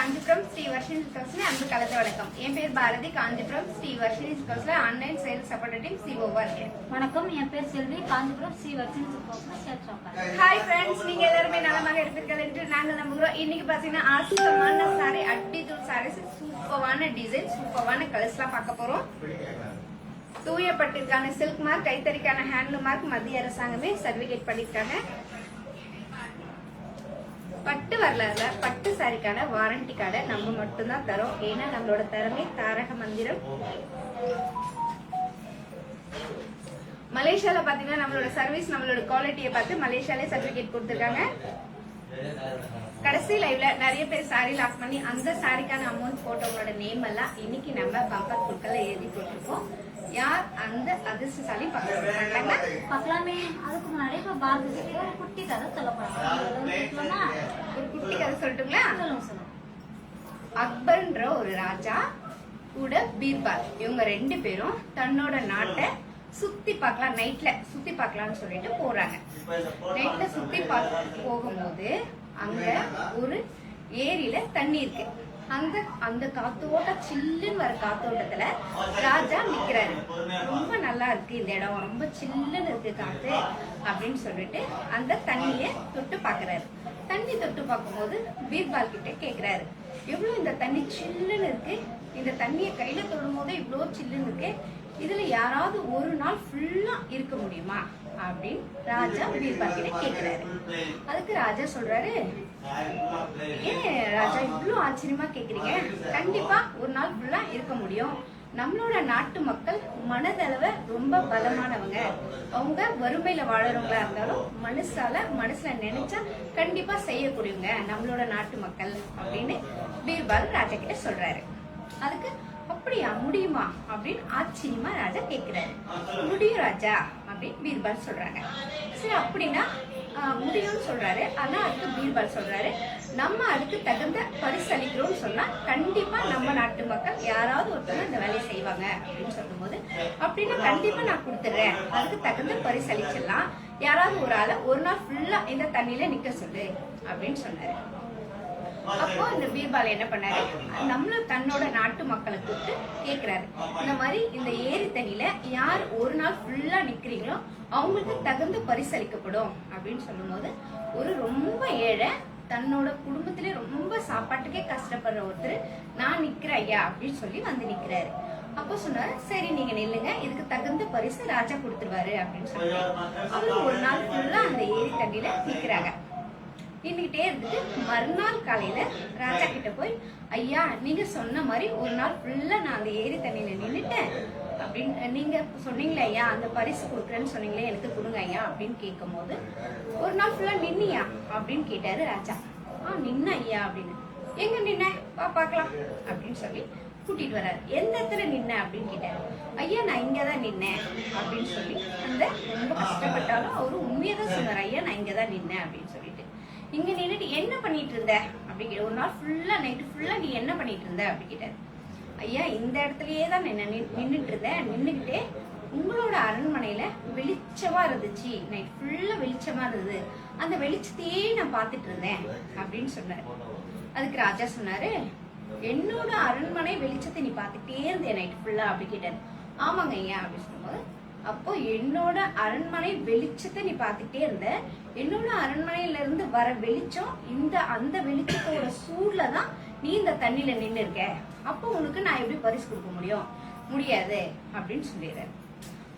காஞ்சிபுரம் ஸ்ரீ வர்ஷினி சில்க்ஸ்ல அன்பு கலந்த வணக்கம். என் பேர் பாரதி. காஞ்சிபுரம் ஸ்ரீ வர்ஷினி சில்க்ஸ்ல ஆன்லைன் சேல்ஸ் சப்போர்ட் டீம் சிஓவா இருக்கேன். வணக்கம், என் பேர் செல்வி. காஞ்சிபுரம் ஸ்ரீ வர்ஷினி சில்க்ஸ்ல சேல்ஸ் ஆஃபர். ஹாய் ஃப்ரெண்ட்ஸ், நீங்க எல்லாருமே நலமாக இருப்பீர்கள் என்று நாங்கள் நம்புகிறோம். இன்னைக்கு பாத்தீங்கன்னா ஆசமான சாரி, அட்டிதூள் சாரீஸ், சூப்பரான டிசைன், சூப்பரான கலர்ஸ்லாம் பார்க்க போறோம். தூய பட்டிற்கான சில்க் மார்க், கைத்தறிக்கான ஹேண்ட்லூம் மார்க் மத்திய அரசாங்கமே சர்டிபிகேட் பண்ணிருக்காங்க. பட்டு வரலாறுல பட்டு சாரிக்கான வாரண்டி கார்டை நம்ம மட்டும்தான் தரோம். ஏன்னா நம்மளோட திறமை தாரக மந்திரம். மலேசியால பாத்தீங்கன்னா நம்மளோட சர்வீஸ், நம்மளோட குவாலிட்டியை பார்த்து மலேசியாலே சர்டிபிகேட் கொடுத்துருக்காங்க. கடைசி லைவ்ல நிறைய பேர் சாரி லாக் பண்ணி அந்த சாரிக்கான அமௌண்ட் போட்டவங்களோட நேம் எல்லாம் இன்னைக்கு நம்ம பம்பர் குழுக்களை எழுதி போட்டிருக்கோம். யார் அந்த அதிர்ஷ்டசாலி பார்க்கலாமே. அதுக்கு முன்னாடி இப்ப பாரதி ஒரு குட்டி கதை சொல்லப்படுறோம். ஒரு குட்டி கதை சொல்லட்டுங்களா? அக்பர்ன்ற ஒரு ராஜா கூட பீர்பால், இவங்க ரெண்டு பேரும் தன்னோட நாட்டை சுத்தி பார்க்கலாம், நைட்ல சுத்தி பார்க்கலாம்னு சொல்லிட்டு போறாங்க. நைட்ல சுத்தி பார்க்க போகும்போது அங்க ஒரு ஏரியில தண்ணி இருக்கு. அந்த காத்தோட்ட சில்லுன்னு வர காத்தோட்டத்துல ராஜா நிக்கிறாரு. ரொம்ப நல்லா இருக்கு இந்த இடம், ரொம்ப சில்லுன்னு இருக்கு காத்து அப்படின்னு சொல்லிட்டு அந்த தண்ணிய தொட்டு பாக்குறாரு. தண்ணி தொட்டு பார்க்கும்போது பீர்பால் கிட்ட கேக்குறாரு, எவ்வளவு இந்த தண்ணி சில்லுன்னு இருக்கு, இந்த தண்ணிய கையில தொடும் போது இவ்வளவு சில்லுன்னு இருக்கு, இதுல யாராவது ஒரு நாள் ஃபுல்லா இருக்க முடியுமா அப்படின்னு ராஜா பீர்பால் கிட்ட கேக்குறாரு. அதுக்கு ராஜா சொல்றாரு, ஏன் ராஜா இவ்வளவு ஆச்சரியமா கேக்குறீங்க, கண்டிப்பா ஒரு நாள் ஃபுல்லா இருக்க முடியும். நம்மளோட நாட்டு மக்கள் மனதளவு ரொம்ப பலமானவங்க. அவங்க வறுமையில வாழறவங்களா இருந்தாலும் மனசுல நினைச்சா கண்டிப்பா செய்யக்கூடியவங்க நம்மளோட நாட்டு மக்கள் அப்படின்னு பீர்பால் ராஜா கிட்ட சொல்றாரு. அதுக்கு அப்படியா, முடியுமா அப்படின்னு ஆச்சரியமா ராஜா கேக்குறாரு. முடியும் ராஜா அப்படின்னு பீர்பால் சொல்றாங்க. சரி அப்படின்னா முடியும்னு சொல்றாரு. ஆனா அதுக்கு பீர்பால் சொல்றாரு, நம்ம அதுக்கு தகுந்த பரிசு அளிக்கிறோம்னு சொன்னா கண்டிப்பா நம்ம நாட்டு மக்கள் யாராவது ஒருத்தவங்க இந்த வேலையை செய்வாங்க அப்படின்னு சொல்லும் போது, அப்படின்னு கண்டிப்பா நான் கொடுத்துடுறேன், அதுக்கு தகுந்த பரிசு அளிச்சிடலாம், யாராவது ஒரு ஆளை ஒரு நாள் ஃபுல்லா இந்த தண்ணியில நிக்க சொல்லு அப்படின்னு சொன்னாரு. அப்போ இந்த பீர்பால் என்ன பண்ணாரு, நம்மளும் தன்னோட நாட்டு மக்களை கூப்பிட்டு கேக்குறாரு, இந்த மாதிரி இந்த ஏரி தண்ணியில யார் ஒரு நாள் ஃபுல்லா நிக்கிறீங்களோ அவங்களுக்கு தகுந்த பரிசு அளிக்கப்படும் அப்படின்னு சொல்லும் போது, ஒரு ரொம்ப ஏழை, தன்னோட குடும்பத்திலே ரொம்ப சாப்பாட்டுக்கே கஷ்டப்படுற ஒருத்தர் நான் நிக்கிறேன் ஐயா அப்படின்னு சொல்லி வந்து நிக்கிறாரு. அப்போ சொன்னாரு, சரி நீங்க நில்லுங்க, இதுக்கு தகுந்த பரிசு ராஜா கொடுத்துருவாரு அப்படின்னு சொல்லிட்டு அவரு ஒரு நாள் ஃபுல்லா அந்த ஏரி தண்ணியில நிக்கிறாங்க. நின்றுகிட்டே இருந்துட்டு மறுநாள் காலையில ராஜா கிட்ட போய், ஐயா நீங்க சொன்ன மாதிரி ஒரு நாள் ஃபுல்லா நான் அந்த ஏரி தண்ணியில நின்னுட்டேன் அப்படின்னு நீங்க சொன்னீங்களே ஐயா, அந்த பரிசு கொடுக்குறேன்னு சொன்னீங்களே, எனக்கு கொடுங்க ஐயா அப்படின்னு கேட்கும் போது, ஒரு நாள் ஃபுல்லா நின்னியா அப்படின்னு கேட்டாரு ராஜா. நின்ன ஐயா அப்படின்னு. எங்க நின்ன பாக்கலாம் அப்படின்னு சொல்லி கூட்டிட்டு வர்றாரு. எந்த இடத்துல நின்ன அப்படின்னு கேட்டாரு. ஐயா நான் இங்கதான் நின்னேன் அப்படின்னு சொல்லி அந்த ரொம்ப கஷ்டப்பட்டாலும் அவரு உண்மையதான் சொன்னார். ஐயா நான் இங்கதான் நின்னேன் அப்படின்னு சொல்லிட்டு, இங்க நின்னுட்டு என்ன பண்ணிட்டு இருந்த அப்படி கேட்ட. ஒரு நாள் ஃபுல்லா நைட்டு ஃபுல்லா நீ என்ன பண்ணிட்டு இருந்த அப்படி கேட்டாரு. ஐயா இந்த இடத்துலயே தான் நின்னுட்டு இருந்தேன், நின்னுகிட்டே உங்களோட அரண்மனையில வெளிச்சமா இருந்துச்சு, நைட் ஃபுல்லா வெளிச்சமா இருந்தது, அந்த வெளிச்சத்தையே நான் பாத்துட்டு இருந்தேன் அப்படின்னு சொன்னாரு. அதுக்கு ராஜா சொன்னாரு, என்னோட அரண்மனை வெளிச்சத்தை நீ பாத்துட்டே இருந்தே நைட் ஃபுல்லா அப்படி கேட்டாரு. ஆமாங்க ஐயா அப்படி சொல்லும்போது, அப்போ என்னோட அரண்மனை வெளிச்சத்தை நீ பாத்துட்டே இருந்த, என்னோட அரண்மனையில இருந்து வர வெளிச்சம் அந்த வெளிச்சத்தோட சூடுல தான் நீ இந்த தண்ணியில நின்று இருக்க, அப்போ உனக்கு நான் எப்படி பரிசு கொடுக்க முடியாது அப்படின்னு சொல்லிடுறாரு.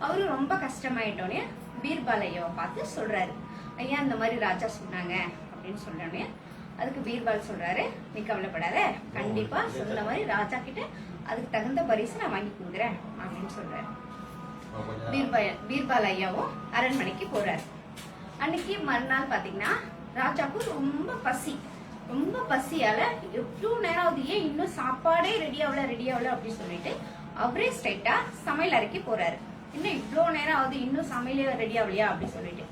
அவரு ரொம்ப கஷ்டமாயிட்டோன்னே பீர்பால் ஐயாவை பார்த்து சொல்றாரு, ஐயா இந்த மாதிரி ராஜா சொன்னாங்க அப்படின்னு சொல்றோன்னே அதுக்கு பீர்பால் சொல்றாரு, நீ கவலைப்படாத, கண்டிப்பா சொன்ன மாதிரி ராஜா கிட்ட அதுக்கு தகுந்த பரிசு நான் வாங்கி கொடுக்குறேன் அப்படின்னு சொல்றாரு. பீர்பால் ஐயாவும் அரண்மனைக்கு போறாரு. அன்னைக்கு மறுநாள் பாத்தீங்கன்னா ராஜாவுக்கு ரொம்ப பசியால எவ்வளவு நேரம் ஆகுது, ஏன் இன்னும் சாப்பாடே ரெடி ஆகல அப்படின்னு சொல்லிட்டு அவரே ஸ்ட்ரைட்டா சமையல் அறைக்கு போறாரு. இன்னும் இவ்வளவு நேரம் ஆகுது, இன்னும் சமையலே ரெடி ஆகலையா அப்படின்னு சொல்லிட்டு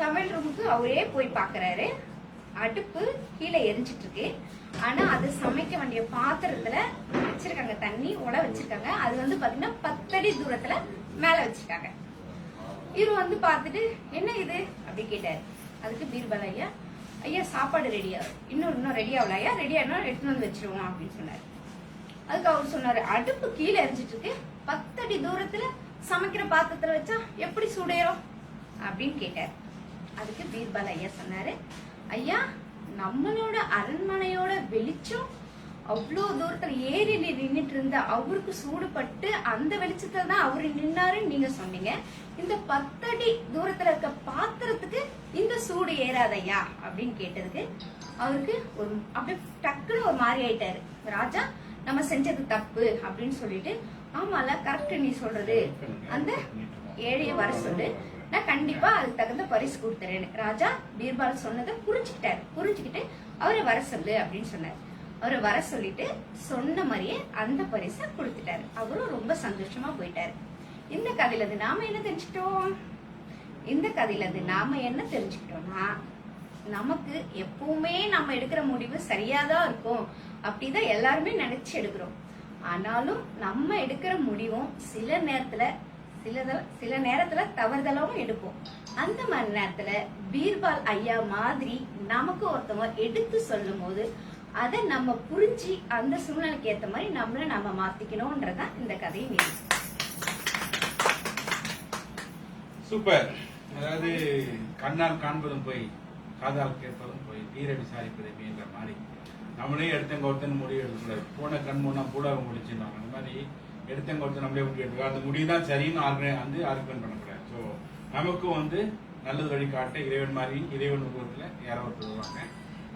சமையல் ரூமுக்கு அவரே போய் பாக்குறாரு. அடுப்பு கீழே எரிஞ்சிட்டு இருக்கு. ஆனா அது சமைக்க வேண்டிய பாத்திரத்துல வச்சிருக்காங்க, தண்ணி உல வச்சிருக்காங்க. அது வந்து பாத்தீங்கன்னா 10 அடி தூரத்துல மேல வச்சிருக்காங்க. இவரு வந்து பாத்துட்டு என்ன இது அப்படி கேட்டாரு. அதுக்கு பீர்பால் ஐயா, ஐயா சாப்பாடு ரெடியா, இன்னும் ரெடி ஆகல ஐயா, ரெடியானா எடுத்துன்னு வந்து வச்சிருவோம் அப்படின்னு சொன்னாரு. அதுக்கு அவர் சொன்னாரு, அடுப்பு கீழே எரிஞ்சிட்டு இருக்கு, 10 அடி தூரத்துல சமைக்கிற பாத்திரத்துல வச்சா எப்படி சூடேறும் அப்படின்னு கேட்டார். அதுக்கு பீர்பால் ஐயா சொன்னாரு, ஐயா நம்மளோட அரண்மனையோட வெளிச்சம் அவ்வளோ தூரத்துல ஏறி நின்றுட்டு இருந்த அவருக்கு சூடுபட்டு அந்த வெளிச்சத்துல தான் அவரு நின்னாருன்னு நீங்க சொன்னீங்க. இந்த 10 அடி தூரத்துல இருக்க பாத்திரத்துக்கு இந்த சூடு ஏறாதையா அப்படின்னு கேட்டதுக்கு அவருக்கு ஒரு அப்படியே டக்குன்னு ஒரு மாதிரி ஆயிட்டாரு. ராஜா நம்ம செஞ்சது தப்பு அப்படின்னு சொல்லிட்டு, ஆமால கரெக்ட் நீ சொல்றது, அந்த ஏழைய வர சொல்லு, நான் கண்டிப்பா அதுக்கு தகுந்த பரிசு கொடுத்துறேன்னு ராஜா பீர்பால் சொன்னதை புரிஞ்சுக்கிட்டு அவரை வர சொல்லு அப்படின்னு சொன்னாரு. அவரை வர சொல்லிட்டு சொன்ன மாதிரியே அந்த பரிசை கொடுத்துட்டாரு. அவரும் ரொம்ப சந்தோஷமா போயிட்டாரு. இந்த கதையில இருந்து நாம என்ன தெரிஞ்சுக்கிட்டோம்னா, நமக்கு எப்பவுமே நம்ம எடுக்கிற முடிவு சரியாதான் இருக்கும் அப்படிதான் எல்லாருமே நினைச்சு எடுக்கிறோம். ஆனாலும் நம்ம எடுக்கிற முடிவும் சில நேரத்துல தவறுதலாவும் எடுப்போம். அந்த மாதிரி நேரத்துல பீர்பால் ஐயா மாதிரி நமக்கு ஒருத்தவங்க எடுத்து சொல்லும் போது அதை நம்ம புரிஞ்சு அந்த சூழ்நிலைக்கு ஏத்த மாதிரி நம்ம மாத்திக்கணும்ன்றதான் இந்த கதையை மீறி. சூப்பர். அதாவது கண்ணால் காண்பதும் போய் காதால் கேட்பதும் போய் தீர விசாரிப்பதை மீன்ற மாதிரி நம்மளே எடுத்தங்க ஒருத்தன் முடிவு எடுக்கக்கூடாது. போன கண் முன்னா பூடாக முடிச்சுருந்தாங்க. அந்த மாதிரி எடுத்தங்க ஒருத்தன் நம்மளே முடிவு எடுத்துக்கலாம். அந்த முடிவுதான் சரின்னு ஆர்குமெண்ட் பண்ணக்கூடாது. ஸோ நமக்கும் நல்லது வழிகாட்ட இறைவன் மாதிரி இறைவன் உருவத்தில் யாரோ ஒருத்தர் வருவாங்க.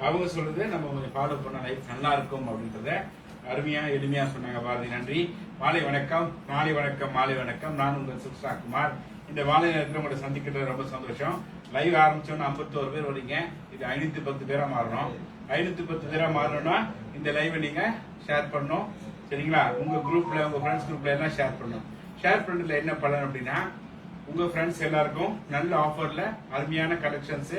அவங்க சொல்றது நம்ம கொஞ்சம் ஃபாலோ பண்ண லைஃப் நல்லா இருக்கும் அப்படின்றத அருமையா எளிமையா சொன்னாங்க. பாரதி நன்றி. மாலை வணக்கம். நான் உங்கள் சுஷ்ரா குமார். இந்த மாலை நேரத்தில் உங்களை சந்திக்கிறது ரொம்ப சந்தோஷம். லைவ் ஆரம்பிச்சோன்னா 51 பேர் வரீங்க. இது 510 பேரா மாறணும். 510 பேரா மாறணும்னா இந்த லைவை நீங்க ஷேர் பண்ணணும். சரிங்களா? உங்க குரூப்ல, உங்க ஃப்ரெண்ட்ஸ் குரூப்ல எல்லாம் ஷேர் பண்ணணும். ஷேர் பண்ணதுல என்ன பலன் அப்படின்னா, உங்க ஃப்ரெண்ட்ஸ் எல்லாருக்கும் நல்ல ஆஃபர்ல அருமையான கலெக்ஷன்ஸ்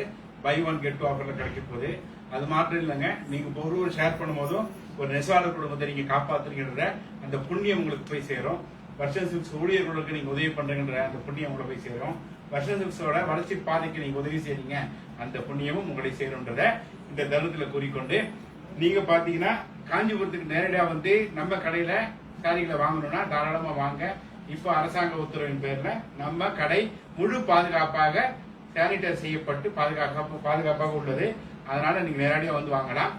பை 1 get 2 ஆஃபர்ல கிடைக்க போகுது. அது மாத்திரம் இல்லைங்க, நீங்க ஒரு ஷேர் பண்ணும் போதும் ஒரு நெசவாளர் குடும்பத்தை நீங்க காப்பாத்துறீங்கன்ற அந்த புண்ணியம் உங்களுக்கு போய் சேரும். வர்ஷன் சில்க்ஸ் ஊழியர்களுக்கு நீங்க உதவி பண்றீங்கன்ற அந்த புண்ணியம் உங்களை போய் சேரும். வர்ஷன் சில்க்ஸோட வளர்ச்சி பாதைக்கு நீங்க உதவி செய்றீங்க, அந்த புண்ணியமும் உங்களை சேரும்ன்றத இந்த தருணத்துல கூறிக்கொண்டு, நீங்க பாத்தீங்கன்னா காஞ்சிபுரத்துக்கு நேரடியா நம்ம கடையில சாரிகளை வாங்கணும்னா தாராளமா வாங்க. இப்ப அரசாங்க உத்தரவின் பேர்ல நம்ம கடை முழு பாதுகாப்பாக சானிடைஸ் செய்யப்பட்டு பாதுகாப்பாக உள்ளது. அதனால நீங்க நேரடியா வாங்கலாம்.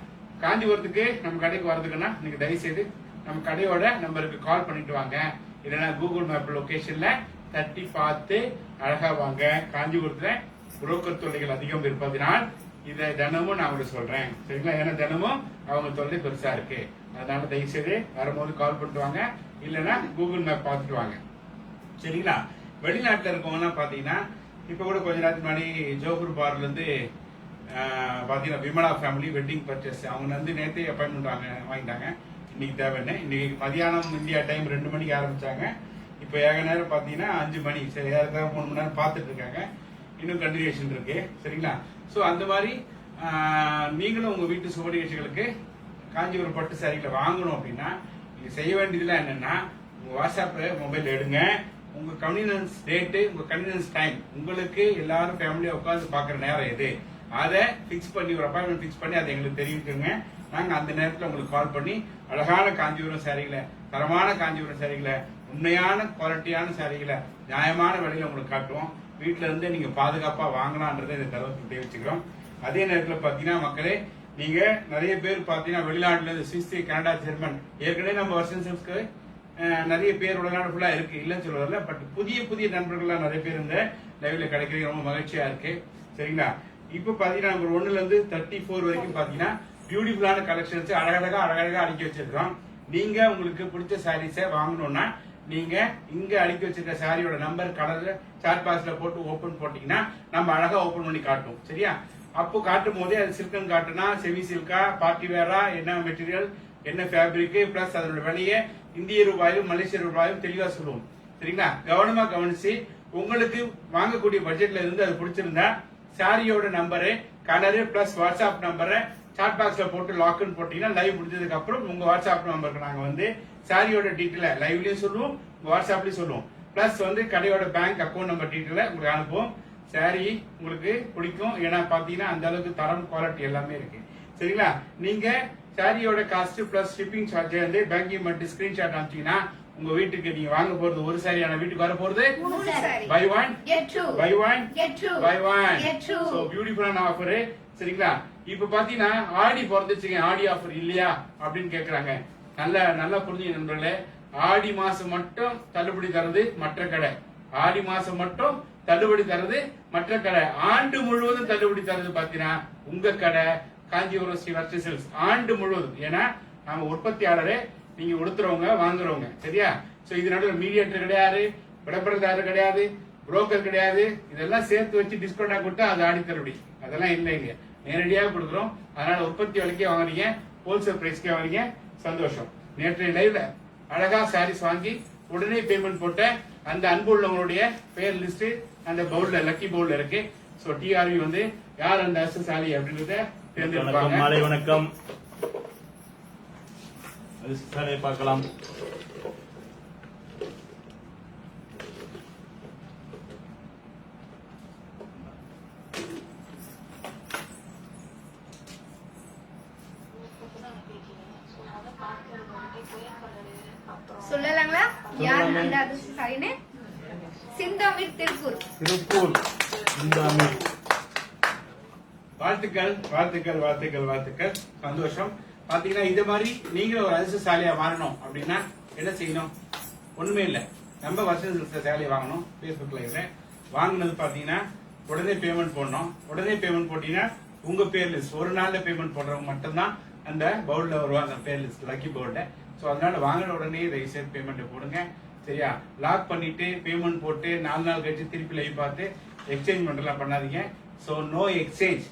காஞ்சிபுரத்துக்கு நம்ம கடைக்கு வர்றதுக்குன்னா நீங்க தயவு செய்து நம்ம கடையோட நம்பருக்கு கால் பண்ணிட்டு வாங்க. இல்லைன்னா கூகுள் மேப் லொகேஷன்ல தட்டி பார்த்து அழகா வாங்க. காஞ்சிபுரத்துல புரோக்கர் தொல்லைகள் அதிகம் இருப்பதனால் இதை தினமும் நான் உங்களுக்கு சொல்றேன். சரிங்களா? ஏன்னா தினமும் அவங்க தொல்லை பெருசா இருக்கு. அதனால தயவு செய்து வரும்போது கால் பண்ணிட்டு வாங்க. இல்லைன்னா கூகுள் மேப் பார்த்துட்டு வாங்க. சரிங்களா? வெளிநாட்டுல இருக்கவங்கன்னா பாத்தீங்கன்னா, இப்ப கூட கொஞ்ச நேரத்துக்கு முன்னாடி ஜோஹர் பார்ல இருந்து பாத்தீங்கன்னா விமலா ஃபேமிலி வெட்டிங் பர்ச்சேஸ் அவங்க நேரத்தை அப்பாயின்மெண்ட் வாங்கிட்டாங்க. இன்னைக்கு தேவைன்னு இன்னைக்கு மதியானம் இந்தியா டைம் 2 மணிக்கு ஆரம்பிச்சாங்க. இப்ப ஏக நேரம் பாத்தீங்கன்னா 5 மணி. சரி, யாருக்காக 3 மணி நேரம் பார்த்துட்டு இருக்காங்க. இன்னும் கண்டினியூஷன் இருக்கு. சரிங்களா? சோ அந்த மாதிரி நீங்களும் உங்க வீட்டு சுப நிகழ்ச்சிகளுக்கு காஞ்சிபுரம் பட்டு சாரிகளை வாங்கணும் அப்படின்னா நீங்க செய்ய வேண்டியதுலாம் என்னன்னா, உங்க வாட்ஸ்அப்ல மொபைல் எடுங்க. உங்க கன்வீனியன்ஸ் டேட்டு, உங்க கன்வீனியன்ஸ் டைம், உங்களுக்கு எல்லாரும் ஃபேமிலியா உட்காந்து பாக்குற நேரம் எது, அதை பிக்ஸ் பண்ணி ஒரு அப்பாயின்மெண்ட் பிக்ஸ் பண்ணி அதை எங்களுக்கு தெரிவிக்குங்க. நாங்க அந்த நேரத்தில் உங்களுக்கு கால் பண்ணி அழகான காஞ்சிபுரம் சாரிகளை, தரமான காஞ்சிபுரம் சாரிகளை, உண்மையான குவாலிட்டியான சாரிகளை நியாயமான விலையில உங்களுக்கு காட்டுவோம். வீட்டுல இருந்து நீங்க பாதுகாப்பா வாங்கலாம்ன்றதை இந்த தருவத்தை தெரிவிச்சுக்கிறோம். அதே நேரத்தில் பாத்தீங்கன்னா மக்களே, நீங்க நிறைய பேர் பாத்தீங்கன்னா வெளிநாட்டுல இருந்து சுவிஸ், கனடா, ஜெர்மன், ஏற்கனவே நம்ம வர்ஷன் சில்க்ஸ்க்கு நிறைய பேர் உலகாடு ஃபுல்லா இருக்கு, இல்லைன்னு சொல்லுவார்ல. பட் புதிய நண்பர்கள்லாம் நிறைய பேர் இந்த லைவ்ல கிடைக்கிறது ரொம்ப மகிழ்ச்சியா இருக்கு. சரிங்களா? இப்ப பாத்தீங்கன்னா நம்பர் 1ல இருந்து 34 வரைக்கும் பாத்தீங்கன்னா பியூட்டிஃபுல்லான கலெக்ஷன்ஸ் அழகழகா அடுக்கி வச்சிருக்கோம். நீங்க உங்களுக்கு பிடிச்ச சாரீஸை வாங்கணும்னா நீங்க இங்க அடுக்கி வச்சிருக்க சாரியோட நம்பர் கலர் சாட் பாக்ஸ்ல போட்டு ஓபன் போட்டீங்கன்னா நம்ம அழகா ஓபன் பண்ணி காட்டும். சரியா? அப்போ காட்டும் போதே அது silken காட்டுனா, semi Chilika, party vera, என்ன மெட்டீரியல், என்ன ஃபேப்ரிக், பிளஸ் அதோட விலையை இந்திய ரூபாயும் மலேசிய ரூபாயும் தெளிவா சொல்லுவோம். சரிங்களா? கவனமா கவனிச்சு உங்களுக்கு வாங்கக்கூடிய பட்ஜெட்ல இருந்து அது பிடிச்சிருந்தா சாரியோட நம்பரு, கலரு பிளஸ் வாட்ஸ்அப் நம்பரை சாட் பாக்ஸ்ல போட்டு லாக்னு போட்டீங்கன்னா லைவ் முடிஞ்சதுக்கு அப்புறம் உங்க வாட்ஸ்அப் நம்பருக்கு நாங்க சாரியோட டீட்டெயில லைவ்லயும் சொல்லுவோம், வாட்ஸ்அப்லயும் சொல்லுவோம். பிளஸ் கடையோட பேங்க் அக்கௌண்ட் நம்பர் டீட்டெயில உங்களுக்கு அனுப்புவோம். saree உங்களுக்கு பிடிக்கும். ஏன்னா பாத்தீங்கன்னா அந்த அளவுக்கு தரம் குவாலிட்டி எல்லாமே இருக்கு. சரிங்களா? நீங்க சாரியோட காஸ்ட் பிளஸ் ஷிப்பிங் சார்ஜ் வந்து பேங்கிங் மட்டும் ஸ்கிரீன்ஷாட் அனுப்பிச்சீங்கன்னா உங்க வீட்டுக்கு நீங்க வாங்க போறது ஒரு சாரி, ஆனா வீட்டுக்கு வர போறது 3 saree. buy one Get 2. buy one Get 2. buy one. Get 2. So பியூட்டிஃபுல்லான ஆஃபர். சரிங்களா? இப்ப பாத்தீங்கன்னா ஆடி பிறந்துச்சுங்க, ஆடி ஆஃபர் இல்லையா அப்படின்னு கேக்குறாங்க. நல்லா புரிஞ்சுங்க நண்பர்களே. ஆடி மாசம் மட்டும் தள்ளுபடி தரது மற்ற கடை. ஆடி மாசம் மட்டும் தள்ளுபடி தரது மற்ற கடை. ஆண்டு முழுவதும் தள்ளுபடி தரது பாத்தீங்கன்னா உங்க கடை காஞ்சிபுரம் ஸ்ரீ வர்ஷ சில்க்ஸ் ஆண்டு முழுவதும். ஏன்னா நாம உற்பத்தியாளரே, நீங்க உடுத்துறவங்க வாங்குறவங்க. சரியா? சோ இது நடுவில் மீடியேட்டர் கிடையாது, விளம்பரதாரர் கிடையாது, புரோக்கர் கிடையாது. இதெல்லாம் சேர்த்து வச்சு டிஸ்கவுண்டா கொடுத்தா அது ஆடி தள்ளுபடி. அதெல்லாம் இல்லைங்க, நேரடியாக கொடுக்குறோம். அதனால உற்பத்தி விலைக்கே வாங்குறீங்க, ஹோல்சேல் பிரைஸ்க்கே வாங்குறீங்க. சந்தோஷம். நேற்றைய லைவ்ல அழகா சாரீஸ் வாங்கி உடனே பேமெண்ட் போட்ட அந்த அன்பு உள்ளவங்களுடைய பேர் லிஸ்ட் அந்த பவுல்ல, லக்கி பவுல்ல இருக்கு. சோ டிஆர்வி வந்து யார் அந்த அதிர்ஷ்டசாலி அப்படின்றத தேர்ந்தெடுப்பாங்க. மாலை வணக்கம். அதிர்ஷ்டசாலியை பார்க்கலாம். சொல்லலாங்களா யார் அந்த அதிர்ஷ்டசாலின்னு? சிந்தாமீர் திருப்பூர். சிந்தாமீர். வாழ்த்துக்கள் வாழ்த்துக்கள் வாழ்த்துக்கள் வாழ்த்துக்கள். சந்தோஷம். பாத்தீங்கன்னா இது மாதிரி நீங்களும் ஒரு அதிர்ஷ்டசாலியா மாறணும் அப்படின்னா என்ன செய்யணும்? ஒண்ணுமே இல்ல, நம்ம வருஷ சேலையை வாங்கணும். பேஸ்புக் லைவ்ல வாங்கினது பாத்தீங்கன்னா உடனே பேமெண்ட் போடணும். உடனே பேமெண்ட் போட்டீங்கன்னா உங்க பேர் லிஸ்ட், ஒரு நாள்ல பேமெண்ட் போடுறவங்க மட்டும்தான் அந்த பவுல்ல வருவாங்க, பேர் லிஸ்ட், லக்கி பவுல்ல. சோ அதனால வாங்கின உடனே ரெஜிஸ்டர் பேமெண்ட் போடுங்க. சரியா? லாக் பண்ணிட்டு பேமெண்ட் போட்டு 4 நாள் கழிச்சு திருப்பி லைவ் பார்த்து எக்ஸ்சேஞ்ச் பண்றலாம் பண்ணாதீங்க. So no exchange,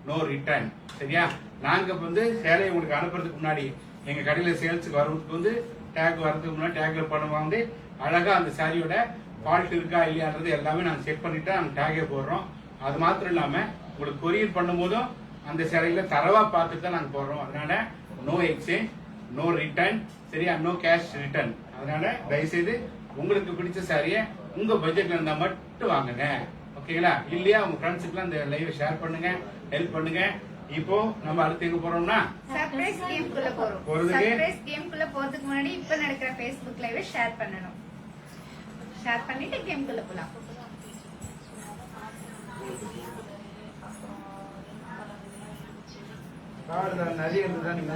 no return. சரியா? நாங்க வந்து சேலையை உங்களுக்கு அனுப்புறதுக்கு முன்னாடி எங்க கடையில சேல்ஸுக்கு வர்றதுக்கு வந்து டேக் வர்றதுக்கு முன்னாடி டேக்ல பண்ணுவாங்க வந்து அழகா அந்த சாரியோட ஃபால்ட் இருக்கா இல்லையான்றது எல்லாமே நாங்க செக் பண்ணிட்டு நாங்க டேகே போடுறோம். அது மாத்திரம் இல்லாம உங்களுக்கு கொரியர் பண்ணும் போதும் அந்த சேலையில தரவா பார்த்துட்டு தான் நாங்க போடுறோம். அதனால நோ எக்ஸ்சேஞ்ச், நோ ரிட்டர்ன். சரியா? No cash return. அதனால தயவுசெய்து உங்களுக்கு பிடிச்ச சாரியை உங்க பட்ஜெட்ல இருந்தா மட்டும் வாங்குங்க. ஓகேங்களா? இல்லையா உங்க ஃப்ரெண்ட்ஸுக்குலாம் இந்த லைவ் ஷேர் பண்ணுங்க, ஹெல்ப் பண்ணுங்க. இப்போ நம்ம அடுத்து எங்க போறோம்னா சர்ப்ரைஸ் கேம் குள்ள போறோம். சர்ப்ரைஸ் கேம் குள்ள போறதுக்கு முன்னாடி இப்ப நடக்கிற Facebook லைவ் ஷேர் பண்ணனும். ஷேர் பண்ணிட்டு கேம் குள்ள போலாம். நிறைய இருந்ததா நீங்க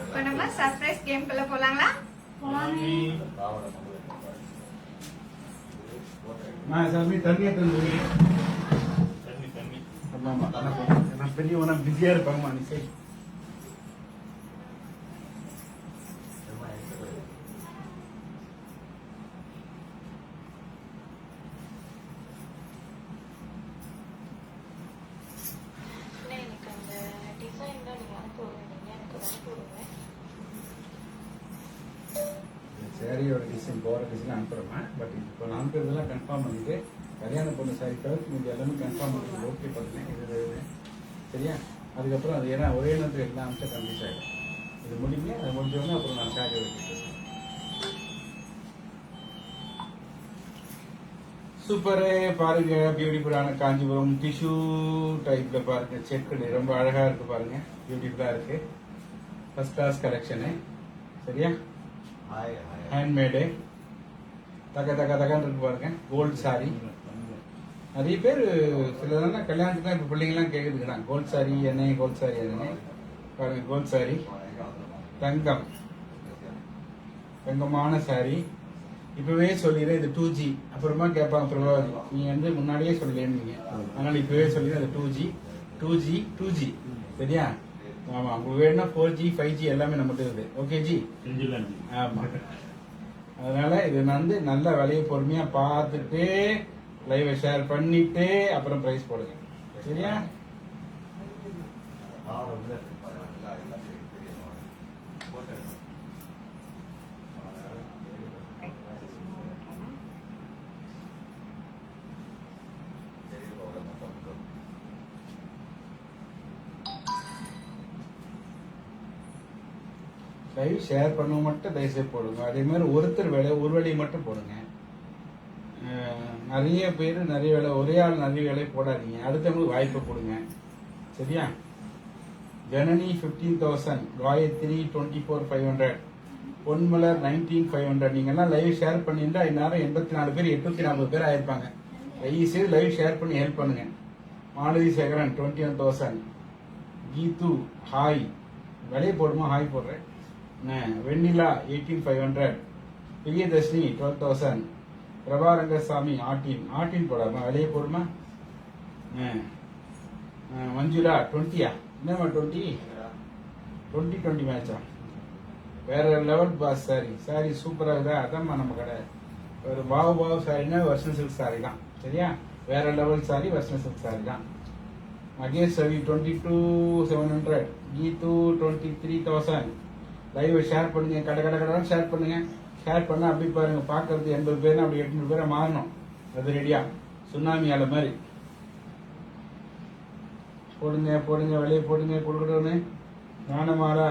இப்ப நம்ம சர்ப்ரைஸ் கேம் குள்ள போலாங்களா? நான் சாமி தண்ணியை தந்து நான் பெரியவனா பிஸியா இருப்பாங்கம்மா. நீ சரி சாரியோட டிசைன் போகிற டிசைன் அனுப்புகிறோமா. பட் இப்போ நான் அனுப்புறதெல்லாம் கன்ஃபார்ம் பண்ணிட்டு கல்யாணம் பொண்ணு சாரி தவிர்த்து மீது எல்லாமே கன்ஃபார்ம் பண்ணிட்டு ஓகே பண்ணுறேன். இது சரியா? அதுக்கப்புறம் அது ஏன்னா ஒரே நேரத்தில் எல்லாம் அனுப்பிச்சா கம்ப்ளீட் ஆகிடும். இது முடிங்க, அது முடிஞ்சோடனே அப்புறம் நான் சாரியோட டிசைன். சூப்பரே பாருங்க, பியூட்டிஃபுல்லான காஞ்சிபுரம் டிஷ்யூ டைப்ல பாருங்க, செக்குடு ரொம்ப அழகா இருக்கு பாருங்க, பியூட்டிஃபுல்லா இருக்கு. First class collection. சரியா? ஹேண்ட்மேடு தக்க தக்க தக்கன்னு இருக்கு பாருங்க. கோல்டு சாரி நிறைய பேர் சிலதான் கல்யாணத்துக்கு தான் இப்போ பிள்ளைங்கலாம் கேட்குதுங்கண்ணா கோல்டு சாரி என்ன, கோல்டு சாரி என்ன பாருங்க. கோல்டு சாரி தங்கம், தங்கமான சாரி. இப்பவே சொல்லிடுறேன் இது 2G. அப்புறமா கேட்பாங்க பிரபாவதி நீ வந்து முன்னாடியே சொல்லலேன்னு. அதனால இப்பவே சொல்லிடுறேன் இது 2G. சரியா? ஆமா, உங்களுக்கு வேணும்னா 4G 5G எல்லாமே நம்மகிட்ட இருக்குது. Okay G? ஆமா. அதனால இது வந்து நல்ல விலையை பொறுமையா பார்த்துட்டு லைவை ஷேர் பண்ணிட்டு அப்புறம் பிரைஸ் போடுங்க. சரியா? லைவ் ஷேர் பண்ண மட்டும் தயவுசெய்து போடுங்க. அதே மாதிரி ஒருத்தர் வேலை ஒரு வேலையை மட்டும் போடுங்க. நிறைய பேர் நிறைய வேலை, ஒரே ஆள் நிறைய வேலை போடாதீங்க. அடுத்தவங்களுக்கு வாய்ப்பை கொடுங்க. சரியா? ஜனனி 15,000, காயத்ரி 24,500, பொன்மலர் 19,500. நீங்கெல்லாம் லைவ் ஷேர் பண்ணியிருந்தா இந்நேரம் 84 பேர் 840 பேர் ஆயிருப்பாங்க. தயவுசெய்து லைவ் ஷேர் பண்ணி ஹெல்ப் பண்ணுங்க. மாலதி சேகரன் 21,000, கீது ஹாய், விலையை போடுமா? ஹாய் போடுறேன். வெண்ணிலா 18,500, பிரியதர்ஷினி 12,000, பிரபாரங்கசாமி ஆட்டின் போடாமா? விலையை போடுமா? மஞ்சுளா 20யா? என்னம்மா 20 மேட்சா? வேற லெவல் பாஸ் சாரி சூப்பரா இருக்குதா? அதான்மா நம்ம கடை. ஒரு பாவு சாரினா வருஷன் சில்க் சாரி தான். சரியா? வேற லெவல் சாரி வருஷன் சில்க் சாரி தான். மகேஷ் ரவி 22,700, கீது 23,000. லைவ் ஷேர் பண்ணுங்க. கடை ஷேர் பண்ணுங்க. ஷேர் பண்ணா அப்படி பாருங்க, பாக்குறது 80 பேர் அப்படி 800 பேரை மாறணும். அது ரெடியா? சுனாமி அலை மாதிரி போடுங்க வெளியே போடுங்க. கொடுக்கணும்னு ஞானமாலா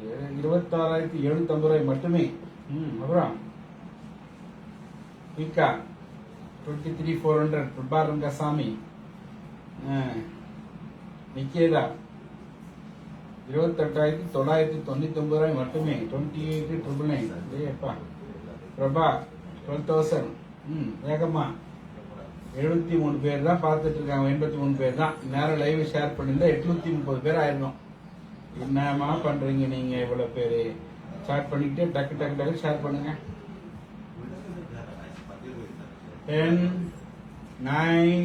26,750 ரூபாய் மட்டுமே. அப்புறம் பிகா 23,400, பிரபாரங்கசாமி, நிக்கேதா 28,999 ரூபாய் மட்டுமே. 28,999. பிரபா 12,000. வேகமா 73 பேர் தான் பார்த்துட்டு இருக்காங்க. 83 பேர் தான் நேரம் லைவ் ஷேர் பண்ணிருந்தா 830 பேர் ஆயிருக்கும். என்னமா பண்றீங்க நீங்க? இவ்வளவு பேரு ஸ்டார்ட் பண்ணிட்டு டக்கு ஷேர் பண்ணுங்க. 10, 9,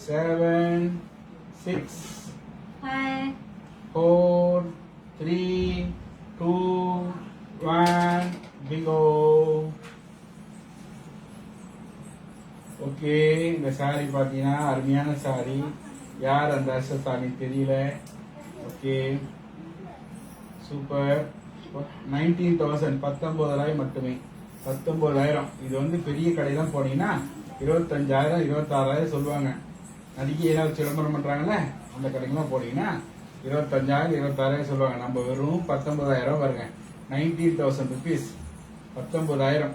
7, 6, 4, 3, 2, 1, பிங்கோ. ஓகே, இந்த சாரி பாத்தீங்கன்னா அருமையான சாரி. யார் அந்த அசத்தானி தெரியல. Okay, super. 19,000, 19,000 மட்டுமே. 19,000. இது வந்து பெரிய கடையெல்லாம் போனீங்கன்னா 25,000, 26,000 சொல்லுவாங்க. நடிகை ஏதாவது விளம்பரம் பண்றாங்கல்ல, அந்த கடைக்கெல்லாம் போனீங்கன்னா 25,000, 26,000 சொல்லுவாங்க. நம்ம வெறும் 19,000 வருங்க. 19,000 rupees. 19,000.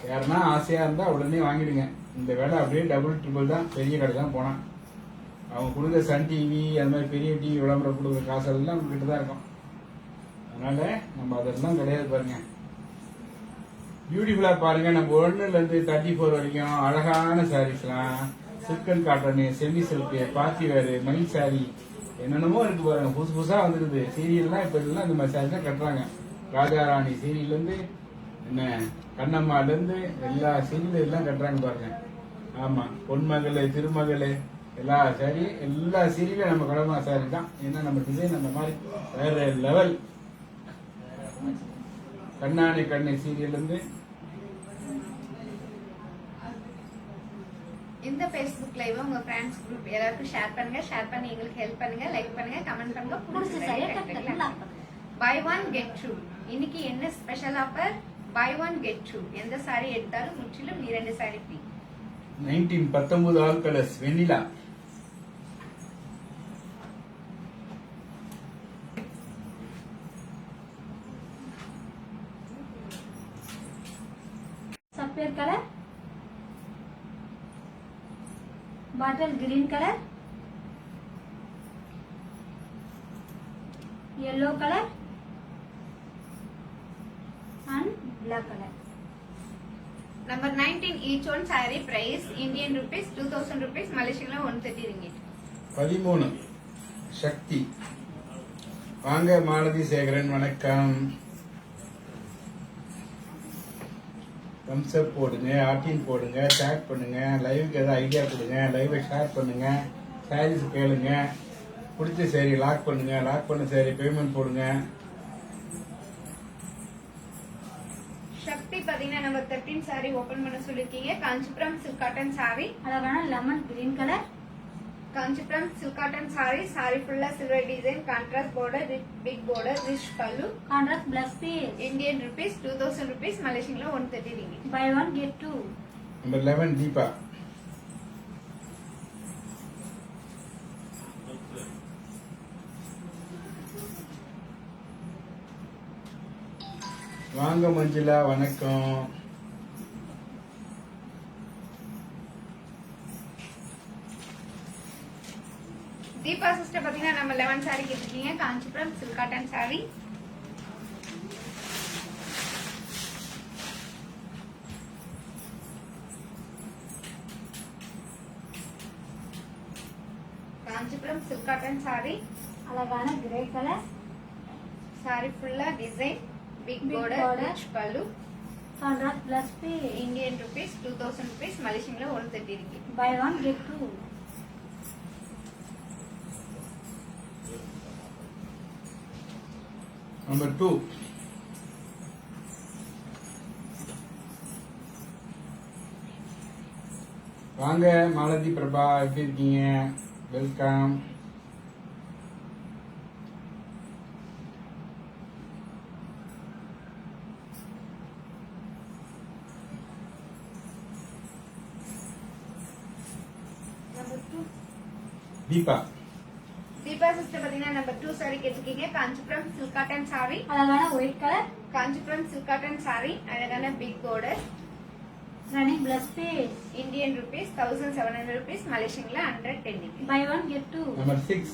யாருன்னா ஆசையா இருந்தா உடனே வாங்கிடுங்க. இந்த வேலை அப்படியே டபுள் ட்ரிபிள் தான். பெரிய கடை தான் போனா அவங்க கொடுக்குற சன் டிவி அந்த மாதிரி பெரிய டிவி விளம்பரம் கொடுக்குற காசெல்லாம் நம்ம கிட்ட தான் இருக்கும். அதனால நம்ம அதெல்லாம் கிடையாது பாருங்க. பியூட்டிஃபுல்லா பாருங்க. நம்ம 1ல இருந்து 34 வரைக்கும் அழகான சாரீஸ்லாம், silk and cotton, semi silk, பாத்தி வேறு, மயில் சாரி, என்னென்னமோ இருக்கு பாருங்க. புதுசா வந்துருது. சீரியல்லாம் இப்ப எல்லாம் இந்த மாதிரி சாரி தான் கட்டுறாங்க. ராஜாராணி சீரியல்ல இருந்து என்ன கண்ணம்மால இருந்து எல்லா சீரியல் எல்லாம் கட்டுறாங்க பாருங்க. ஆமா, பொன்மகளே திருமகளே எல்லா சாரி, எல்லா சீரியலும் நம்ம கடமா சாரி தான். ஏன்னா நம்ம டிசைன் அந்த மாதிரி வேற லெவல். கண்ணானே கண்ணை சீரியல் இருந்து இந்த Facebook லைவ் உங்க ஃப்ரெண்ட்ஸ் குரூப் எல்லாருக்கும் ஷேர் பண்ணுங்க. ஷேர் பண்ணி எங்களுக்கு ஹெல்ப் பண்ணுங்க. லைக் பண்ணுங்க, கமெண்ட் பண்ணுங்க. பிடிச்ச சாரியை டக்கு பை ஒன் கெட் டூ. இன்னைக்கு என்ன special offer? Buy one get two. எந்த சாரி எடுத்தாலும் முற்றிலும் 2 sari free. 19 all colours Vennila. सफेद colour, bottle green colour, yellow colour and black color. Number 19 each one saree price Indian rupees 2000 rupees, Malaysian 130 ringgit. 13 சக்தி. வாங்க மாலதி சேகரன், வணக்கம். Thumbs up போடுங்க, ஆட்டின் போடுங்க, சேட் பண்ணுங்க, லைவுக்கு ஏதாவது ஐடியா கொடுங்க, லைவை ஷேர் பண்ணுங்க, சாரீஸ் கேளுங்க, பிடிச்ச சாரி லாக் பண்ணுங்க, லாக் பண்ண சாரி பேமெண்ட் போடுங்க. சக்தி பாத்தீங்கன்னா நம்பர் 13 saree ஓபன் பண்ண சொல்லிருக்கீங்க. காஞ்சிபுரம் சில்க் காட்டன் saree, அழகான lemon green colour. Kanchipuram silk cotton saree, saree ஃபுல்லா silver design, contrast border, big border, rich pallu. Contrast plus piece. Indian rupees 2000 rupees, Malaysian 130 ringgit. Buy one get two. Number 11 Deepa. வாங்க மஞ்சுளா, வணக்கம். Deepa sister பாத்தீங்கன்னா நம்ம 11 saree கேட்டிருக்கீங்க. Kanchipuram silk cotton saree. Kanchipuram silk cotton sorry. அழகான grey colour. Sorry ஃபுல்லா design, big border, rich pallu. Contrast blouse piece. Indian rupees 2000 rupees, மலேசியன்ல 130 இருக்கு. Buy one get two. Number 2. வாங்க மாலதி பிரபா, எப்படி இருக்கீங்க? Welcome. Number 2. Deepa. Deepa sister பாத்தீங்கன்னா நம்பர் 2 சாரி கேட்டிருக்கீங்க. Kanchipuram silk cotton sorry. அழகான white colour. Kanchipuram silk cotton sorry. அழகான big border, running blouse piece. Indian rupees 1700 rupees, மலேசியன்ல 110 இருக்கு. Buy one get two. Number 6.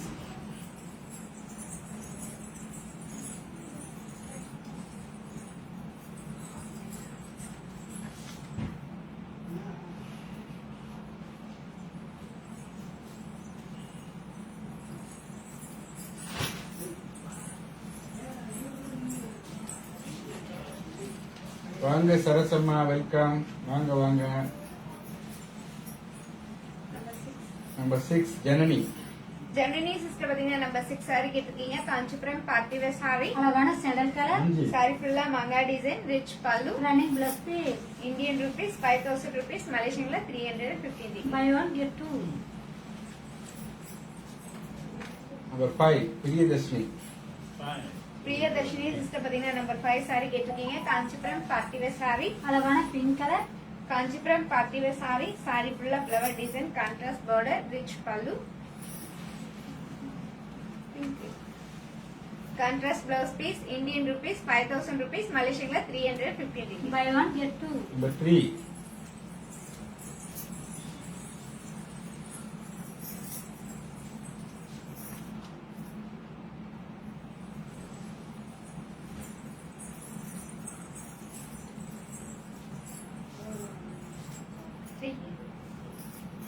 வாங்க சரசம்மா, வெல்கம். வாங்க வாங்க. நம்பர் 6 ஜனனி. ஜெமினி சிஸ்டர் பாத்தீங்கன்னா நம்பர் 6 சாரி கேட்டிருக்கீங்க. Kanchipuram party wear sorry. அழகான செடல் கலர். 5. சாரி ஃபுல்லா மங்கா design, rich pallu, running blouse piece. Indian rupees 5000 rupees, மலேசியன்ல 315 இருக்கு. Buy one get two. Number 5 Priyadarshini. Priyadarshini sister பாத்தீங்கன்னா நம்பர் 5 சாரி கேட்டிருக்கீங்க. Kanchipuram party wear sorry. அழகான pink colour. Kanchipuram party wear saree. Sorry ஃபுல்லா flower design, contrast border, rich pallu, contrast blouse piece, Indian rupees 5000 rupees, மலேசியன்ல 315 இருக்கு. Buy one get two. Number 3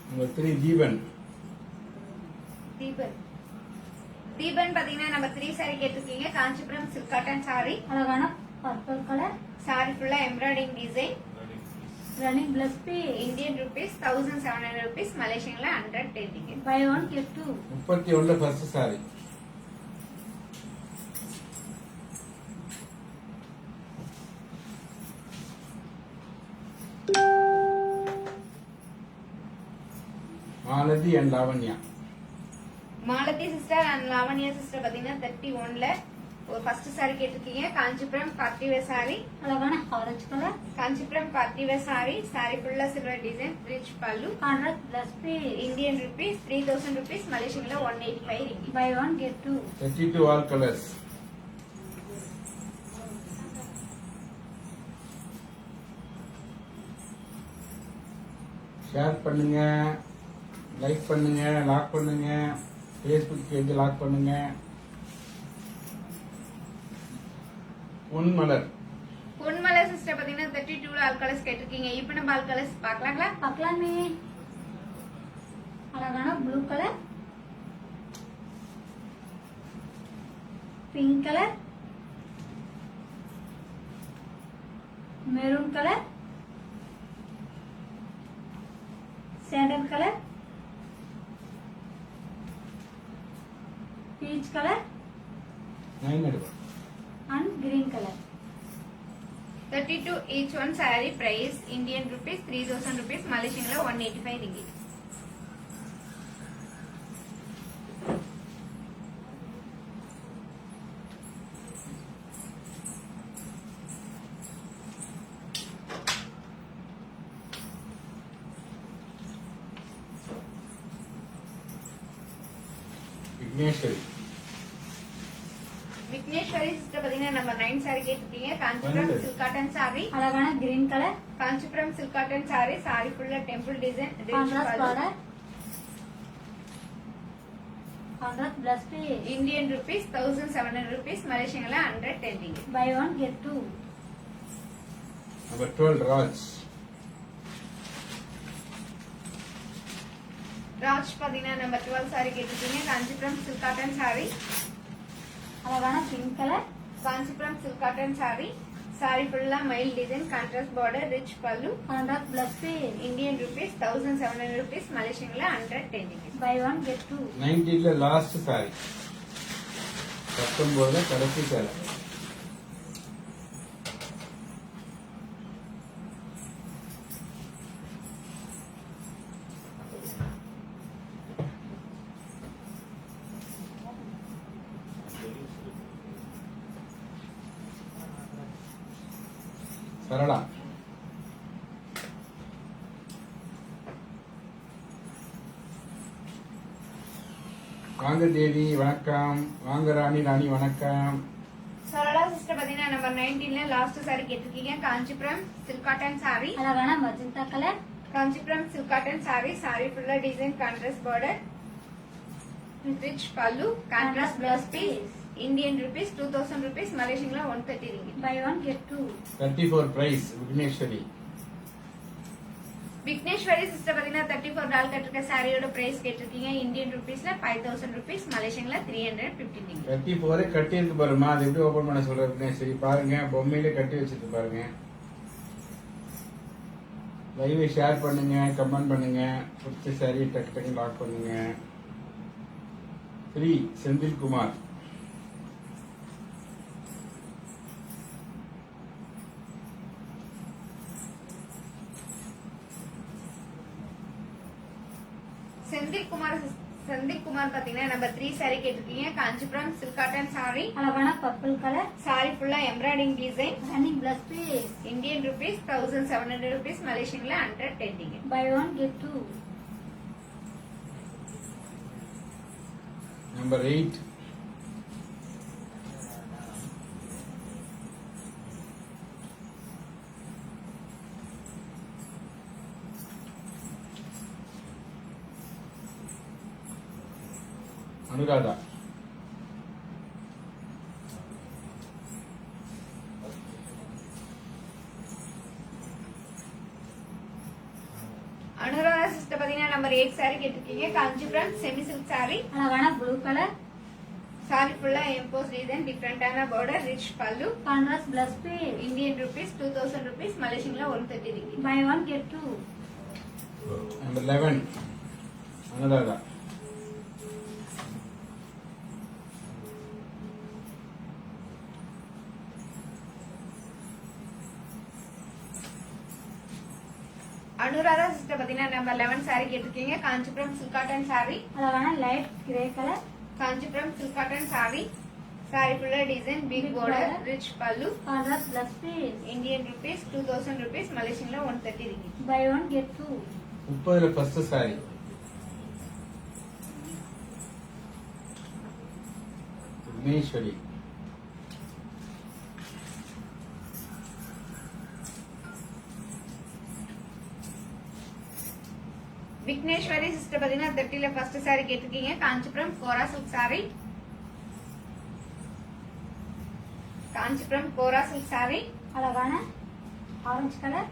number 3 Jeevan. Deepan. Deepan பாத்தீங்கன்னா number 3 sorry கேட்டிருக்கீங்க. Kanchipuram silk cotton sorry. அழகான purple colour. Sorry ஃபுல்லா embroidering design, running blouse piece. Indian rupees 1700 rupees, மலேசியன்ல 110 இருக்கு. Buy one get two. 31 first sorry. Malathi and Lavanya. Malathi sister and Lavanya sister பாத்தீங்கன்னா 31ல ஒரு first sorry கேட்டிருக்கீங்க. Kanchipuram party wear sorry. அழகான orange colour. Kanchipuram party wear saree. Sorry ஃபுல்லா silver design, rich pallu, contrast blouse piece. Indian rupees 3000 rupees, மலேசியன்ல 185 இருக்கு. Buy one get two. 32 all colours. Share பண்ணுங்க, like பண்ணுங்க, லாக் பண்ணுங்க, ஃபேஸ்புக் பேஜ் லாக் பண்ணுங்க. Ponmalar. Ponmalar sister பாத்தீங்கன்னா 32ல ஆல் கலர்ஸ் கேட்டிருக்கீங்க. இப்போ நம்ம ஆல் கலர்ஸ் பார்க்கலாங்களா? பார்க்கலாமே. அழகான blue colour, pink colour, maroon colour, sandal colour, peach colour 9 எடுப்பா. and green color. 32 each one saree price Indian rupees 3000 rupees, Malaysian la 185 ringgit. Vigneshwari. Vigneshwari sorry sister பாத்தீங்கன்னா நம்பர் 9 சாரி கேட்டிருக்கீங்க. Kanchipuram silk cotton sorry. அழகான green colour. Kanchipuram silk cotton sorry. Sorry ஃபுல்லா temple design. Contrast border. Contrast plus piece. Indian rupees 1700 rupees. மலேசியன்ல 110 ringgit. Buy one get two. Number 12 Raj. Raj பாத்தீங்கன்னா number 12 sorry கேட்டிருக்கீங்க. Kanchipuram silk cotton sorry. அழகான pink colour. Kanchipuram silk cotton sorry. Sorry ஃபுல்லா மைல் design. Contrast border. Rich pallu. Contrast plus piece. Indian rupees 1700 rupees. மலேசியன்ல 110 ringgit. Buy one get two. 19ல last saree. 19ல கடைசி சாரி. சரளா. வாங்க தேவி வணக்கம். வாங்க ராணி வணக்கம். சரளா சிஸ்டர் பாத்தீங்கன்னா நம்பர் 19ல லாஸ்ட் சாரி கேட்டிருக்கீங்க. Kanchipuram silk cotton sorry. அழகான magenta colour. Kanchipuram silk cotton sorry. Sorry ஃபுல்லா design. Contrast border. Rich pallu. Contrast plus piece. Indian rupees 2000 rupees. மலேசியன்ல 130 ringgit. Buy one get two. 34 price Vigneshwari. Vigneshwari sister பாத்தீங்கன்னா 34 டால் கட்டிருக்க சாரியோட price கேட்டிருக்கீங்க. Indian ருபீஸ்ல 5000 rupees. மலேசியன்ல 350 ringgit. 34 கட்டி இருக்கு பாருமா. அது எப்படி ஓபன் பண்ண சொல்ற விக்னேஸ்வரி? பாருங்க பொம்மையில கட்டி வச்சிருக்கு பாருங்க. லைவ் ஷேர் பண்ணுங்க, கமெண்ட் பண்ணுங்க. பிடிச்ச சாரி டக்கு டக்கு லாக் பண்ணுங்க. 3 செந்தில்குமார். செந்தில்குமார் பாத்தீங்கன்னா நம்பர் 3 சாரி கேட்டிருக்கீங்க. Kanchipuram silk cotton sorry. அழகான பர்பிள் கலர். சாரி ஃபுல்லா embroidering design. Running plus piece. Indian rupees 1700 rupees. மலேசியன்ல 110 ringgit. Buy one get two. Number 8 Anuradha. Anuradha sister பாத்தீங்கன்னா நம்பர் 8 சாரி கேட்டிருக்கீங்க. Kanchipuram semi silk sorry. அழகான ப்ளூ கலர். சாரி ஃபுல்லா எம்போஸ் டிசைன். டிஃபரெண்டான border. Rich pallu. Contrast plus piece. Indian rupees 2000 rupees. மலேசியன்ல 130 ringgit. Buy one get two. Number 11 Anuradha. Anuradha sister பாத்தீங்கன்னா number 11 saree கேட்டிருக்கீங்க. Kanchipuram silk cotton sorry. அழகான light grey colour. Kanchipuram silk cotton sorry. Sorry ஃபுல்லா design. Big border. Rich pallu. Contrast plus piece. Indian rupees 2000 rupees. மலேசியன்ல 130 ringgit. Buy one get two. 30ல first saree. Vigneshwari. Vigneshwari sister பாத்தீங்கன்னா 30ல first sorry கேட்டிருக்கீங்க. Kanchipuram kora silk saree. Kanchipuram kora silk sorry. அழகான orange colour.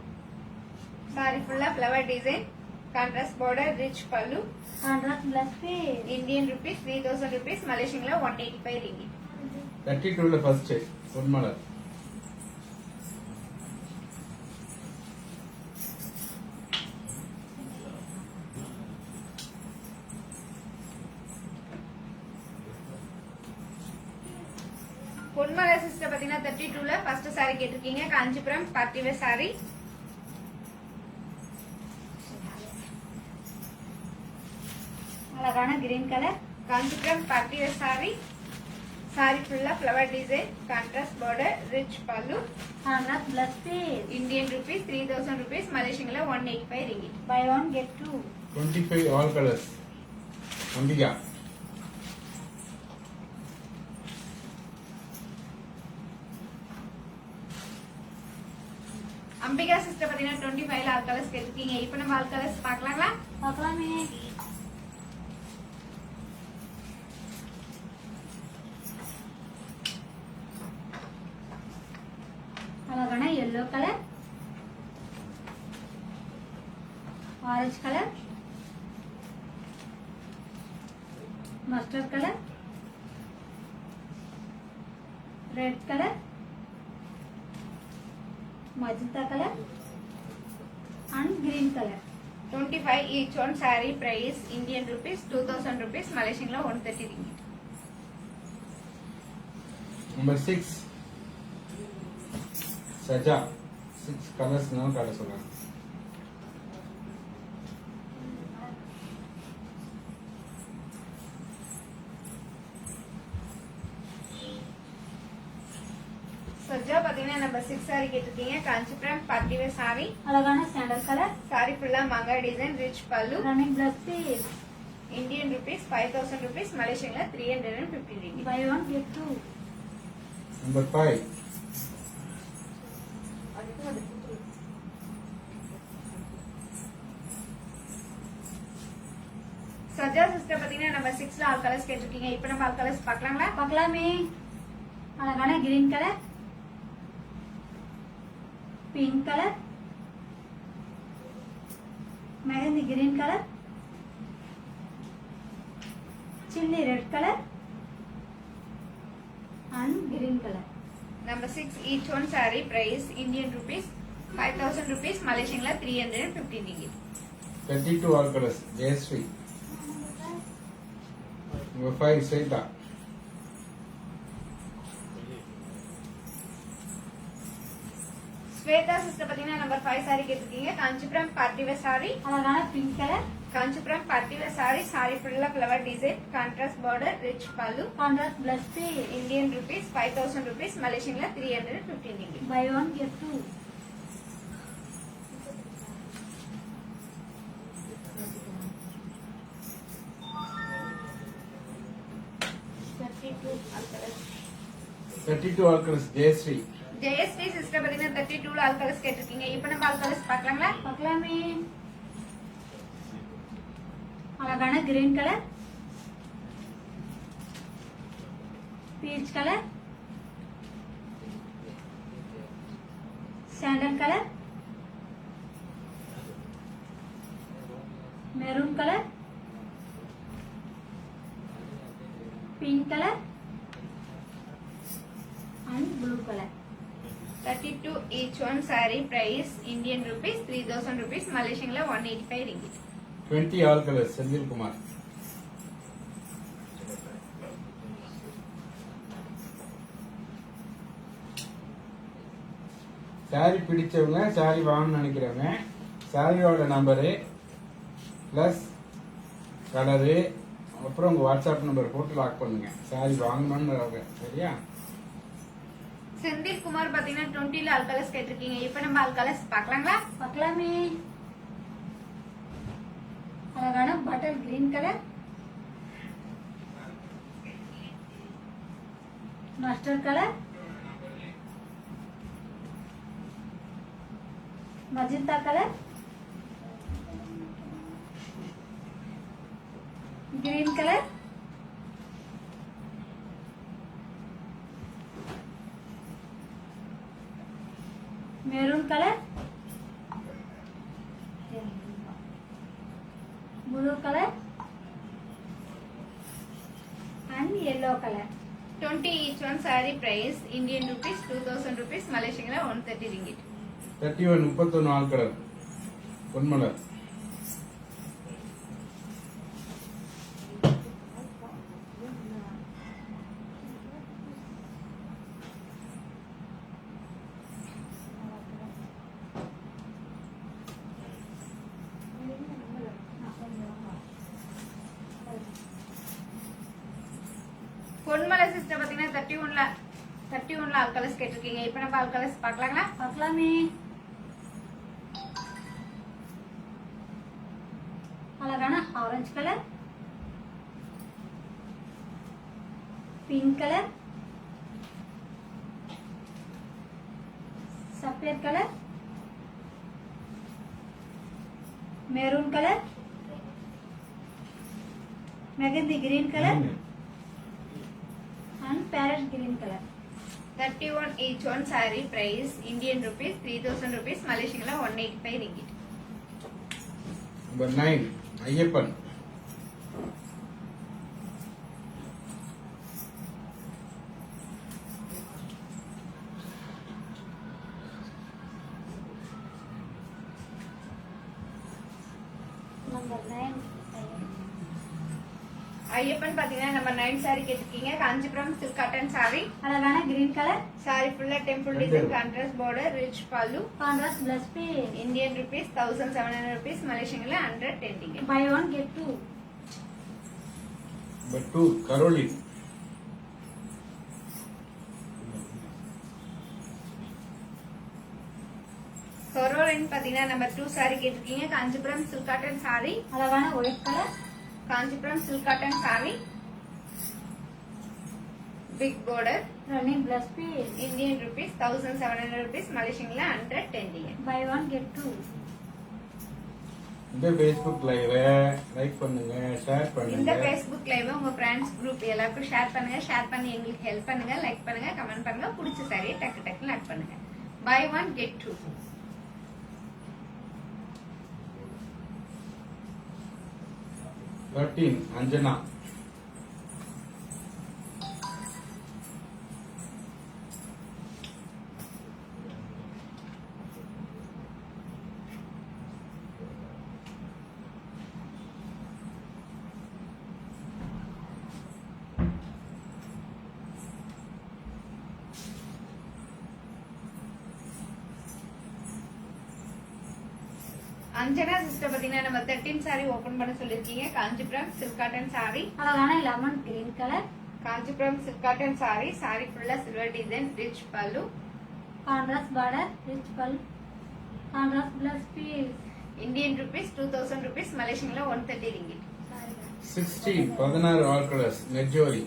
Sorry ஃபுல்லா flower design. Contrast border. Rich pallu. Contrast plus piece. Indian rupees 3000 rupees. மலேசியன்ல 185 ringgit. 32ல first Ponmalar. Ponmalar sister பாத்தீங்கன்னா 32ல ஃபர்ஸ்ட் சாரி கேட்டிருக்கீங்க. Kanchipuram party wear sorry. அழகான green colour. Kanchipuram party wear sorry. Sorry ஃபுல்லா flower design. Contrast border. Rich pallu. Contrast plus piece. Indian rupees 3000 rupees. மலேசியன்ல 185 ringgit. Buy one get two. 25 all colours. Ambika. Ambika sister பாத்தீங்கன்னா 25ல all colours கேட்டிருக்கீங்க. இப்போ நம்ம ஆல் கலர்ஸ் பார்க்கலாங்களா? பார்க்கலாமே. அழகான yellow colour, orange colour, mustard colour, red colour, magenta color and green color. 25 each one. Saree price Indian rupees 2000 rupees, Malaysian la 130 ringgit. Number 6 Saja. 6 colors now காட்ட சொல்றாங்க. சஜ்ஜா பாத்தீங்கன்னா number 6 sari கேட்டிருக்கீங்க. Kanchipuram party wear sorry. அழகான sandal colour. Sorry ஃபுல்லா மங்கா design, rich pallu. Running plus piece. Indian rupees 5000 rupees, Malaysian la 350 ringgit. Buy one get two. Number 5 sajja sister பாத்தீங்கன்னா number 6ல all colours கேட்டிருக்கீங்க. இப்போ நம்ம ஆல் கலர்ஸ் பார்க்கலாங்களா? பார்க்கலாமே. அழகான green colour, pink colour, mehndi green colour, chilli red colour and green color. Number 6 each one. Saree price Indian rupees 5000 rupees, Malaysian la 350 ringgit. 32 all colors Jayashree. Number 5 Sweta. Sweta sister பாத்தீங்கன்னா number 5 sorry கேட்டிருக்கீங்க. Kanchipuram party wear sorry. அழகான pink colour, Kanchipuram party wear saree. Sorry ஃபுல்லா flower design, contrast border, rich pallu. Contrast plus piece. Indian rupees 5000 rupees, Malaysian la 350 ringgit. Buy one get two. all colors. 32 all colors Jayashree. Jayashree sister பாத்தீங்கன்னா 32ல all colours கேட்டிருக்கீங்க. இப்போ நம்ம all colours பார்க்கலாங்களா? பார்க்கலாமே. அழகான green colour, peach colour, sandal colour, maroon colour, pink colour and blue color. 32 each one. Saree price Indian rupees 3000 rupees, Malaysian la 185 ringgit. 20 all colors Senthil Kumar. Sorry பிடிச்சவங்க, sorry வாங்கணும்னு நினைக்கிறவங்க, சாரியோட number plus colour, அப்புறம் உங்க WhatsApp number போட்டு lock பண்ணுங்க. Sorry வாங்கணும்னு சரியா? செந்தில் குமார் பாத்தீங்கன்னா 20ல ஆல் கலர்ஸ் கேட்டிருக்கீங்க. இப்போ நம்ம ஆல் கலர்ஸ் பார்க்கலாங்களா? பார்க்கலாமே. அழகான butter green colour, mustard colour, magenta colour, green colour, maroon colour, blue colour and yellow color. 20 each one. Saree price Indian rupees 2000 rupees, Malaysian la 130 ringgit. 31 31 all colour Ponmalar. Ponmalar sister பாத்தீங்கன்னா 31ல all colours கேட்டிருக்கீங்க. இப்போ நம்ம all colours பார்க்கலாங்களா? பார்க்கலாமே. அழகான orange colour, pink colour, சஃபேட் colour, maroon colour, mehndi green colour and parrot green colour. 31 each one saree price Indian rupees 3000 rupees Malaysian 185 ringgit. Number 9 Ayyappan. Number 9 Ayyappan பாத்தீங்கன்னா நம்பர் 9 saree கேட்டிருக்கீங்க. Kanchipuram silk cotton saree. அழகான green colour, saree full temple design contrast border rich pallu. Contrast plus piece. Indian rupees 1700 rupees Malaysian 110 ringgit. Buy one get two. Number 2 Caroline. Caroline பாத்தீங்கன்னா number 2 saree கேட்டிருக்கீங்க. Kanchipuram silk cotton saree. அழகான white colour, Kanchipuram silk cotton saree. Big border. Running plus piece. Indian rupees 1700 rupees Malaysian 110 ringgit. Buy one get two. இந்த Facebook live like பண்ணுங்க, share இந்த பண்ணுங்க. Facebook live உங்க friends group எல்லாருக்கும் share பண்ணுங்க. Share பண்ணி எங்களுக்கு ஹெல்ப் பண்ணுங்க. லைக் பண்ணுங்க, கமெண்ட் பண்ணுங்க. பிடிச்ச சாரியை டக்கு டக்குன்னு ஆட் பண்ணுங்க. Buy one get two. 13 Anjana. Anjana sister பாத்தீங்கன்னா நம்ம 13 saree ஓபன் பண்ண சொல்லிருக்கீங்க. Kanchipuram silk cotton saree. அழகான lemon green colour, Kanchipuram silk cotton saree. saree ஃபுல்லா silver design rich pallu. Contrast border, rich pallu, contrast plus piece. Indian rupees 2000 rupees Malaysian 130 ringgit. 16 16 all colours Marjorie.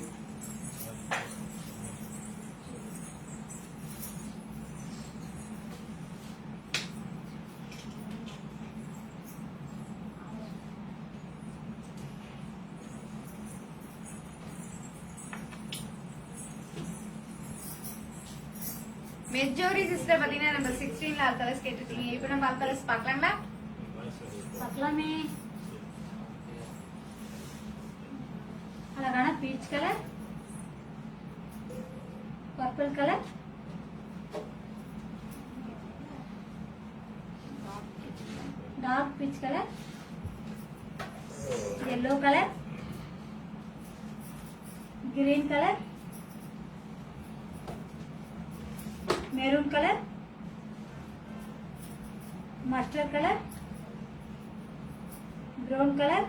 Marjorie sister பாத்தீங்கன்னா நம்ம 16 all colours கேட்டிருக்கீங்க. இப்போ நம்ம all colours பார்க்கலாங்களா? பார்க்கலாமே. அழகான peach colour, purple colour, dark peach colour, yellow colour, green colour, maroon colour, mustard colour, brown color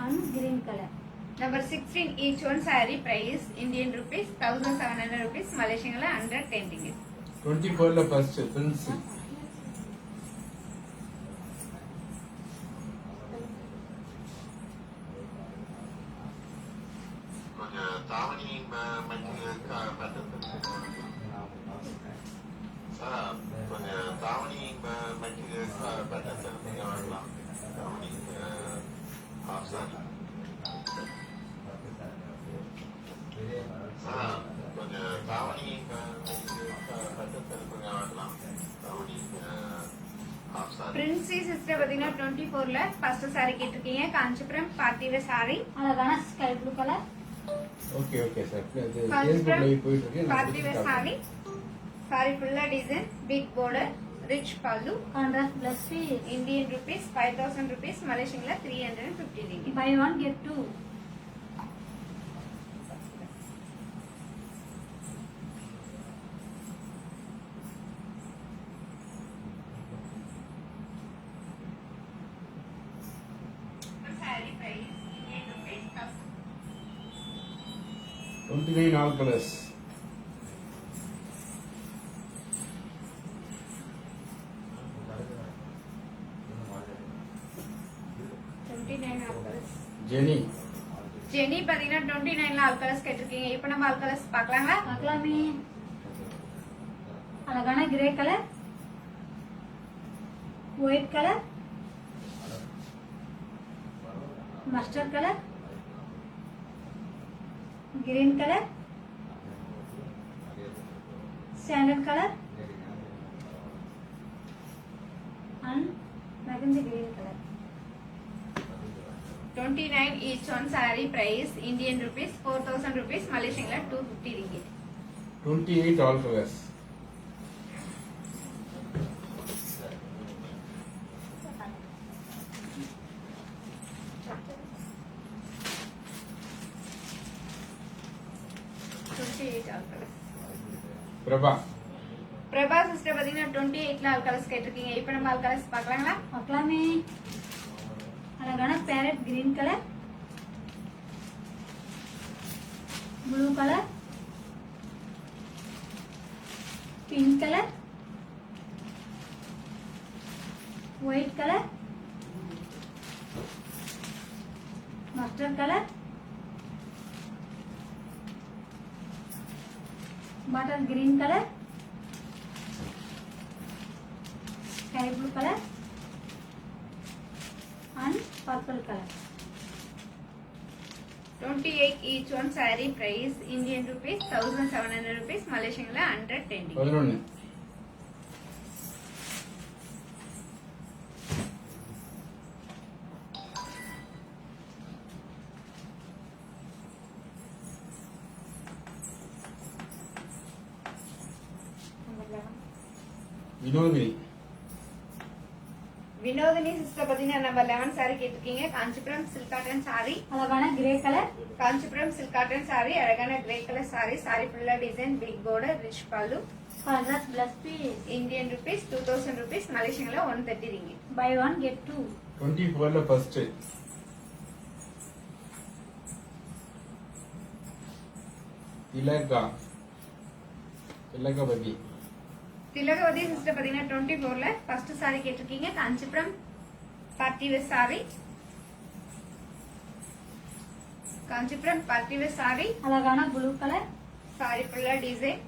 and green color. Number 16 each one saree price Indian rupees 1700 rupees Malaysian 110 ringgit. 24 ல first Prince. கொஞ்சம் தாவணி material sir, கொஞ்சம் தாவணி material பட்டத்தில் நீங்கள் வாங்கலாம். தாவணி of sorry sir, கொஞ்சம் தாவணி மெட்டீரியல் பட்டத்தில் கொஞ்சம் வாங்கலாம். தாவணி ஆஃப் சாரி. பிரின்சி சிஸ்டர் பாத்தீங்கன்னா 24 ல ஃபர்ஸ்ட் saree கேட்டிருக்கீங்க. Kanchipuram party wear saree. அழகான sky blue colour, okay okay sir. இது காஞ்சிபுரம் Facebook லைவ் போயிட்டு இருக்கு. Party wear saree. saree ஃபுல்லா design big border rich pallu. Contrast plus piece. Indian rupees 5000 rupees Malaysian 350 ringgit. Buy one get two. saree price Indian rupees 29 all colours. Jenny. Jenny பாத்தீங்கன்னா 29 ல all colours கேட்டிருக்கீங்க. இப்போ நம்ம all colours பார்க்கலாங்களா? பார்க்கலாமே. அழகான grey colour, white colour, mustard colour, green colour, sandal colour and magenta green color. 29 each one saree price Indian rupees 4000 rupees, Malaysian la 250 ringgit. 28 all colors. Prabha Prabha sister பாத்தீங்கன்னா 28 all colours கேட்டிருக்கீங்க. இப்போ நம்ம all colours பார்க்கலாங்களா? பார்க்கலாமே. அழகான farad green colour, blue colour, pink colour, white colour, mustard colour, butter green colour, sky blue color and purple color. 28 each one saree price Indian rupees 1700 rupees, Malaysian la 110 ringgit. 11. Vinodhini Vinodhini sister பாத்தீங்கன்னா number 11 saree கேட்டிருக்கீங்க. Kanchipuram silk cotton saree, அழகான grey colour, Kanchipuram silk cotton saree, அழகான grey colour saree, saree ஃபுல்லா design, big border, rich pallu. Contrast plus piece. Indian rupees 2000 rupees, Malaysian la 130 ringgit. Buy one get two. 24ல first Thilagavathi Thilagavathi sister பாத்தீங்கன்னா 24ல first saree கேட்டிருக்கீங்க. Kanchipuram party wear saree, Kanchipuram party wear saree, அழகான blue colour, saree ஃபுல்லா design,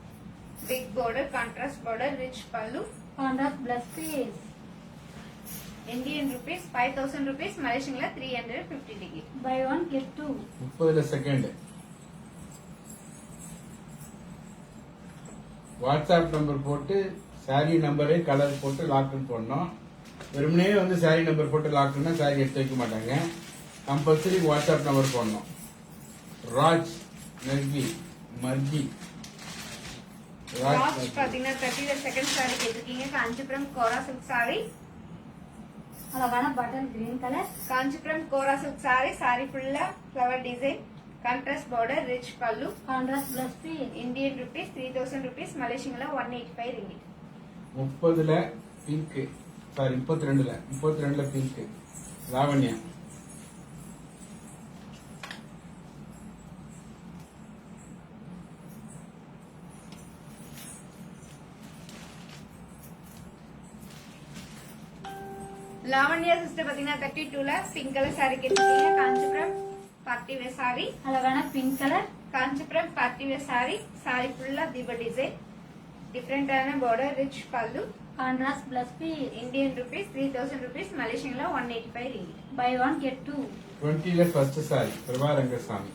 big border, contrast border, rich pallu. Contrast plus piece. Indian rupees 5000 rupees, Malaysian la 350 ringgit. Buy one get two. 30ல second WhatsApp number போட்டு saree நம்பரே colour போட்டு லாக்னு போடணும். வெறுமனே வந்து சாரி நம்பர் போட்டு லாக்னா சாரி எடுத்து வைக்க மாட்டாங்க. கம்பல்சரி வாட்ஸ்அப் நம்பர் போடணும். ராஜ் நர்கி மர்கி ராஜ் பாத்தீங்கன்னா 30ல செகண்ட் saree கேட்டிருக்கீங்க. காஞ்சிபுரம் கோரா சில்க் saree, அழகான butter green colour, Kanchipuram kora silk saree, saree ஃபுல்லா flower design, contrast border, rich pallu. Contrast plus piece. Indian rupees 3000 rupees, Malaysian la 185 ringgit. 30ல பிங்க் சாரி 32ல பிங்க் லாவண்யா லாவண்யா சிஸ்டர் பாத்தீங்கன்னா 32ல pink colour saree கேட்டிருக்கீங்க. Kanchipuram party wear saree, அழகான pink colour, Kanchipuram party wear saree, saree ஃபுல்லா தீப design, டிஃபரெண்டான border, rich pallu. Contrast plus piece. Indian rupees 3000 rupees, Malaysian la 185 ringgit. Buy one get two. 20ல first sari Prabha Rangasamy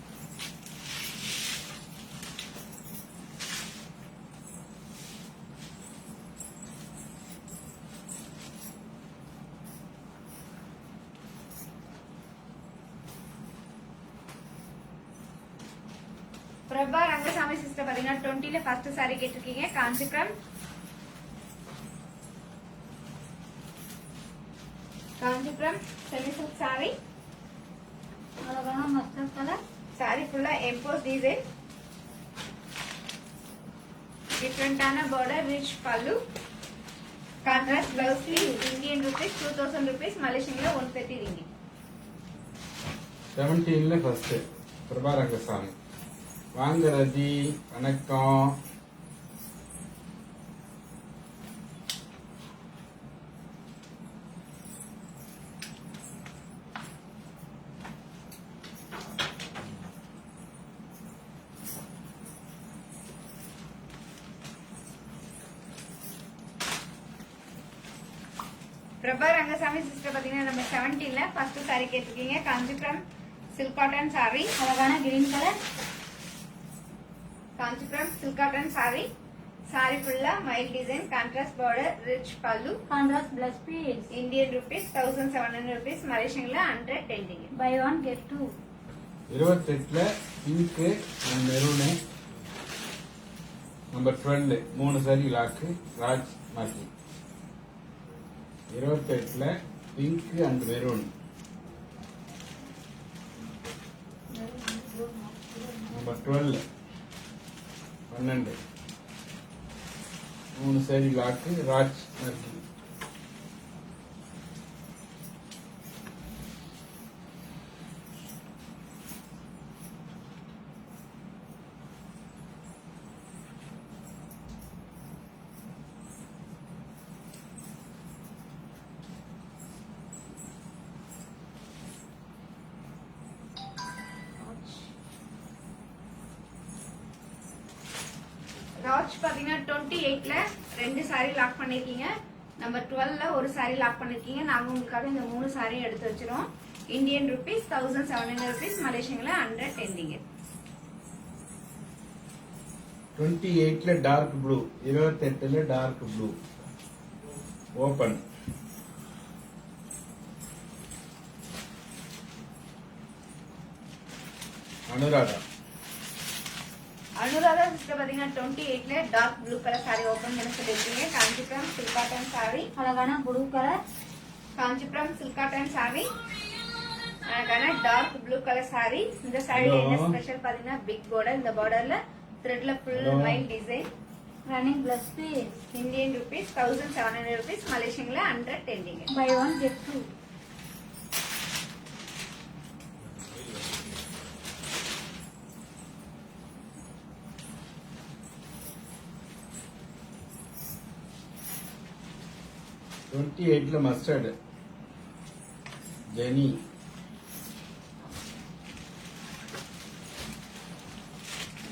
Prabha Rangasamy sister பாத்தீங்கன்னா 20ல first saree கேட்டிருக்கீங்க. Kanchipuram semi silk saree, அழகான mustard colour, saree ஃபுல்லா emboss design, டிஃபரெண்டான border, rich pallu, contrast blouse piece. Indian rupees 2000 rupees, Malaysian la 130 ringgit. 17ல first Prabha Rangasamy வாங்க ரதி வணக்கம். பிரபா ரங்கசாமி சிஸ்டர் பாத்தீங்கன்னா நம்ம 17ல ஃபர்ஸ்ட் சாரி கேட்டிருக்கீங்க. காஞ்சிபுரம் சில்க் காட்டன் சாரி, அழகான green colour. Kanchipuram silk cotton sorry. Sorry ஃபுல்லா மைல் design, contrast border, rich pallu. Contrast plus piece. Indian rupees 1700 rupees, மலேசியன்ல 100 டெண்டிங். Buy one get two. 28ல pink and maroon. Number 12 3 sari lock Raj மார்க்கி. 28ல pink and maroon. Number 12 12 3 sari lock Raj மார்க்கி. ராஜ் பாத்தீங்கன்னா 28ல 2 சாரி லாக் பண்ணிருக்கீங்க. நம்பர் 12ல ஒரு சாரி லாக் பண்ணிருக்கீங்க. நாங்க உங்களுக்காக இந்த 3 சாரி எடுத்து வச்சிரோம். இந்தியன் ருபீஸ் 1700 rupees, மலேசியன்ல 100 டெண்டிங். 28ல டார்க் ப்ளூ. 28ல dark blue open. Anuradha. Anuradha sister பாத்தீங்கன்னா 28ல dark blue colour sari open பண்ண சொல்லிருக்கீங்க. Kanchipuram silk cotton sorry. அழகான blue colour. Kanchipuram silk cotton sorry. அழகான டார்க் ப்ளூ கலர் சாரி. இந்த சாரில என்ன ஸ்பெஷல் பாத்தீங்கன்னா பிக் பார்டர். இந்த பார்டர்ல த்ரெட்ல ஃபுல் மைல் design. Running plus piece. Indian rupees 1700 rupees, மலேசியன்ல 100 டெண்டிங். Buy one get two. Twenty எயிட்ல மஸ்டர்டு ஜெனி.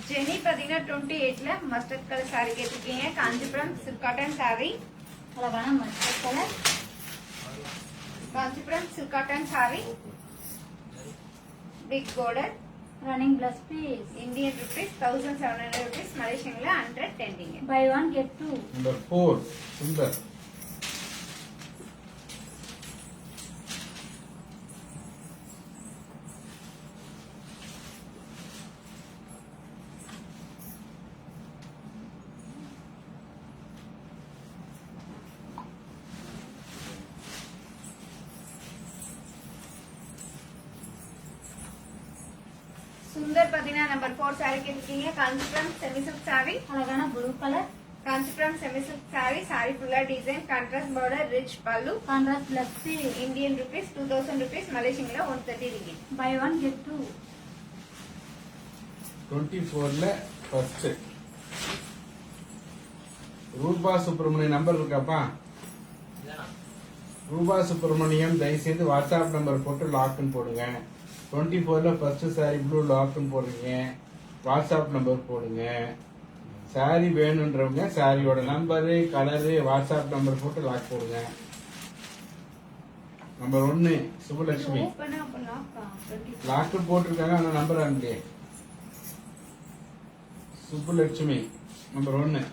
ஜெனி பாத்தீங்கன்னா 28ல மஸ்டர்ட் கலர் சாரி கேட்டிருக்கீங்க. Kanchipuram silk cotton sorry. அழகான mustard colour. Kanchipuram silk cotton sari. Big border. Running plus piece. Indian rupees 1700 rupees, மலேசியன்ல 100 டெண்டிங். Buy one get two. Number 4 Sundar. Sundar பாத்தீங்கன்னா நம்பர் 4 சாரி கேட்டிருக்கீங்க. Kanchipuram semi silk sorry. அழகான blue colour. Kanchipuram semi silk sari. Sorry ஃபுல்லா design, contrast border, rich pallu. Contrast plus piece. Indian rupees 2000 rupees, மலேசியன்ல 130 ringgit. Buy one get two. 24ல first Rupa Subramaniam. Number இருக்காப்பா? ரூபா சுப்பிரமணியம் தயவுசெய்து WhatsApp number போட்டு லாக்னு போடுங்க. 24ல ஃபர்ஸ்ட் சாரி ப்ளூ லாக்னு போடுறீங்க. வாட்ஸ்அப் நம்பர் போடுங்க. சாரி வேணுன்றவங்க சாரியோட நம்பரு கலரு வாட்ஸ்அப் நம்பர் போட்டு லாக் போடுங்க. நம்பர் 1 சுபலட்சுமி. ஓபன் அப்ப லாக் 24. லாக்கு போட்டிருக்காங்க ஆனா நம்பர் அங்கே. சுப்புலட்சுமி நம்பர் 1.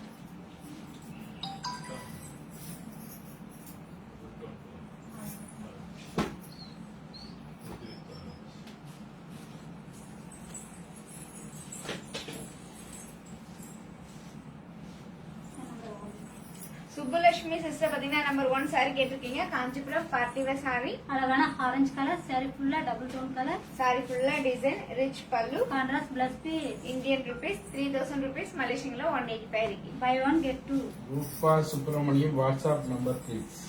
சுப்புலட்சுமி சிஸ்டர் பாத்தீங்கன்னா நம்பர் 1 சாரி கேட்டிருக்கீங்க. Kanchipuram party wear sorry. அழகான ஆரஞ்சு கலர். சாரி ஃபுல்லா டபுள் டோன் கலர். சாரி ஃபுல்லா design, rich pallu. Contrast plus piece. Indian rupees 3000 rupees, மலேசியன்ல 185 ringgit. Buy one get two. Rupa Subramaniam WhatsApp number please.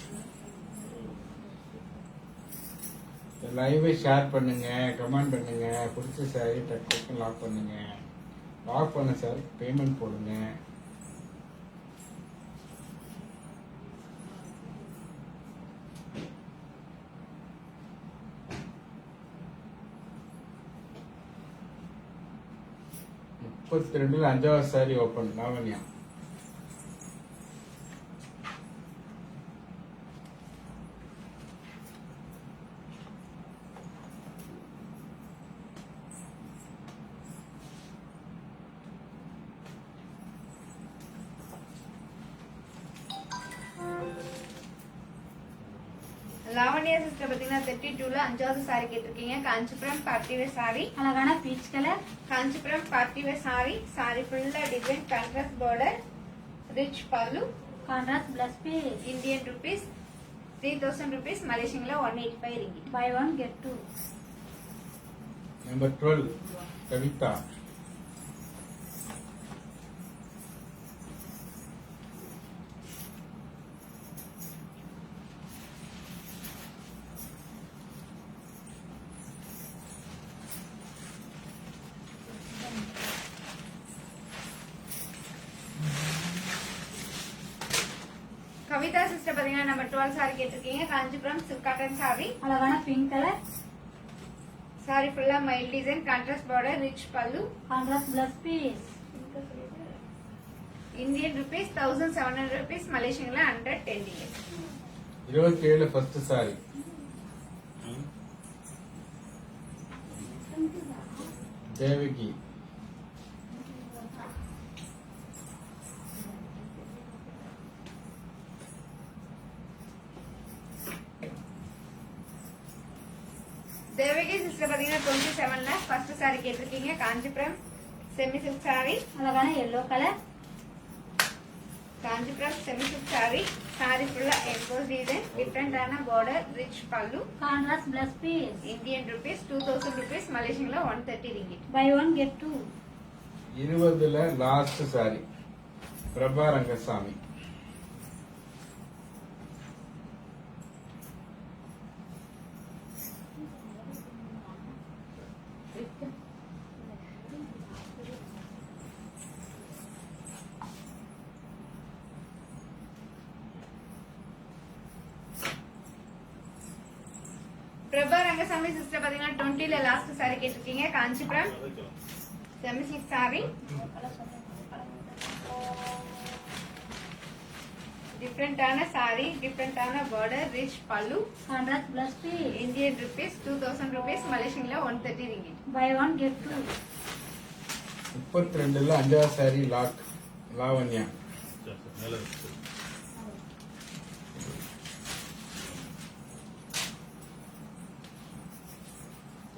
லைவை ஷேர் பண்ணுங்க, comment பண்ணுங்க. பிடிச்ச சாரி டக்கு லாக் பண்ணுங்க. லாக் பண்ண சார் பேமெண்ட் போடுங்க. முப்பத்தி 32ல 5வது சாரி ஓபன். லாவண்யா. லாவண்யா சிஸ்டர் பாத்தீங்கன்னா 32ல 5வது சாரி கேட்டிருக்கீங்க. Kanchipuram party wear sorry. அழகான peach colour. Kanchipuram party wear sorry. Sorry ஃபுல்லா design contrast border, rich pallu, contrast plus piece. Indian rupees 3000 rupees, மலேசியன்ல 185 ringgit. Buy one get two. Number 12 Kavitha. Kavitha sister பாத்தீங்கன்னா நம்பர் 12 சாரி கேட்டிருக்கீங்க. Kanchipuram silk cotton sorry. அழகான பிங்க் கலர். சாரி ஃபுல்லா மைல் design contrast border, rich pallu, contrast plus piece. Indian rupees 1700 rupees, மலேசியன்ல 110 ringgit. 27 first sari. Devaki. Devaki sister பாத்தீங்கன்னா 27ல first sorry கேட்டிருக்கீங்க. Kanchipuram semi silk sorry. அழகான yellow colour. Kanchipuram semi silk sari. Sorry ஃபுல்லா எம்போஸ் டிசைன், டிஃபரெண்டான border, rich pallu, contrast plus piece. Indian rupees 2000 rupees, மலேசியன்ல 130 ringgit. Buy one get two. 20ல last sari. Prabha Rangasamy. Prabha Rangasamy sister பாத்தீங்கன்னா 20ல லாஸ்ட் சாரி கேட்டிருக்கீங்க. Kanchipuram semi silk sorry. டிஃபரெண்டான sari, டிஃபரெண்டான border, rich pallu, contrast plus piece. Indian rupees 2000 rupees, மலேசியன்ல 130 ringgit. Buy one get two. 32ல 5வது சாரி லாவண்யா. மேல இருக்கு.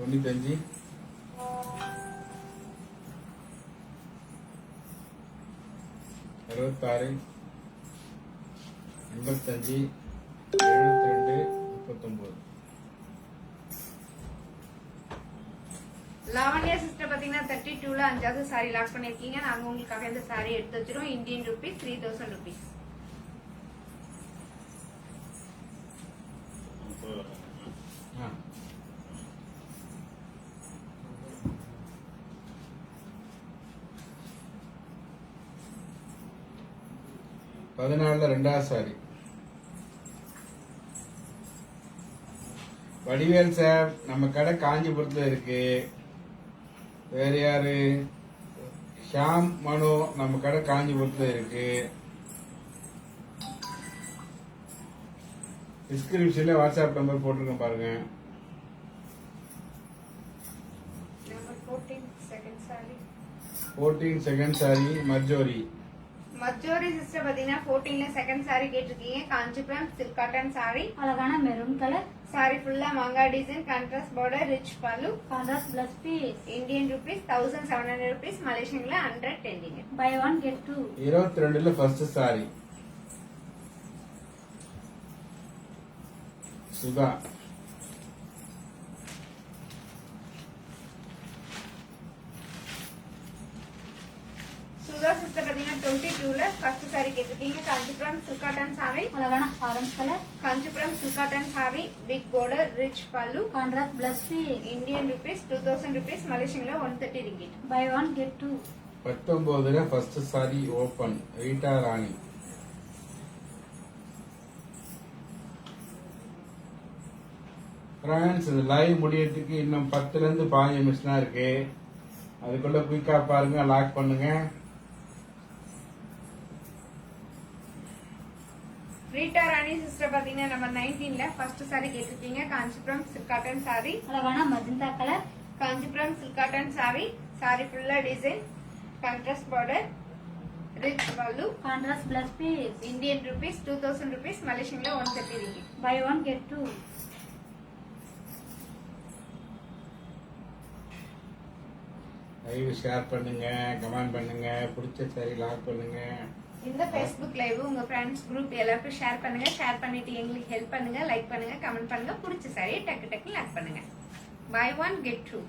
95 66 85 72 39. லாவண்யா சிஸ்டர் பாத்தீங்கன்னா 32ல 5வது சாரி லாக் பண்ணிருக்கீங்க. நாங்க உங்களுக்காக இந்த சாரி எடுத்து வச்சிரோம். Indian rupees 3000 rupees. ஆ. பதினாலுல 2வது சாரி. வடிவேல் சார், நம்ம கடை காஞ்சிபுரத்துல இருக்கு. வேற யாரு? ஷாம் மனு, நம்ம கடை காஞ்சிபுரத்துல இருக்கு. டிஸ்கிரிப்ஷன்ல வாட்ஸ்அப் நம்பர் போட்டிருக்கேன் பாருங்க. Number 14 second sari. 14 second sari Marjorie. Marjorie sister பாத்தீங்கன்னா 14ல செகண்ட் சாரி கேட்டிருக்கீங்க. Kanchipuram silk cotton sorry. அழகான மெரூன் கலர். சாரி ஃபுல்லா மாங்கா design, contrast border, rich pallu, contrast plus piece. Indian rupees 1700 rupees, மலேசியன்ல 110 ringgit. Buy one get two. 22ல ஃபர்ஸ்ட் சாரி சுதா. சுதா சிஸ்டர் பாத்தீங்கன்னா 22ல ஃபர்ஸ்ட் சாரி கேட்டிருக்கீங்க. Kanchipuram silk cotton sorry. அழகான orange colour. Kanchipuram silk cotton sari, big border, rich pallu, contrast plus piece. Indian rupees 2000 rupees, மலேசியன்ல 130 ringgit. Buy one get two. 19ல first sari open Rita Rani. Friends, இந்த live முடியறதுக்கு இன்னும் 10ல இருந்து 15 நிமிஷம் தான் இருக்கு. அதுக்குள்ள குயிக்கா பாருங்க, லாக் பண்ணுங்க. ரீட்டா ராணி சிஸ்டர் பாத்தீங்கன்னா நம்பர் 19ல ஃபர்ஸ்ட் சாரி கேட்டிருக்கீங்க. Kanchipuram silk cotton sorry. அழகான magenta colour. Kanchipuram silk cotton sorry. Sorry ஃபுல்லா design, contrast border, rich value, Contrast plus piece. Indian rupees 2000 rupees, Malaysian la 130 ringgit. Buy one get two. Live share பண்ணுங்க, comment பண்ணுங்க, பிடிச்ச சரி lock பண்ணுங்க. இந்த Facebook live உங்க friends group எல்லாருக்கும் share பண்ணுங்க. ஷேர் பண்ணிட்டு எங்களுக்கு ஹெல்ப் பண்ணுங்க, லைக் பண்ணுங்க, கமெண்ட் பண்ணுங்க. பிடிச்ச சாரி டக்கு டக்கு லாக் பண்ணுங்க. Buy one get two.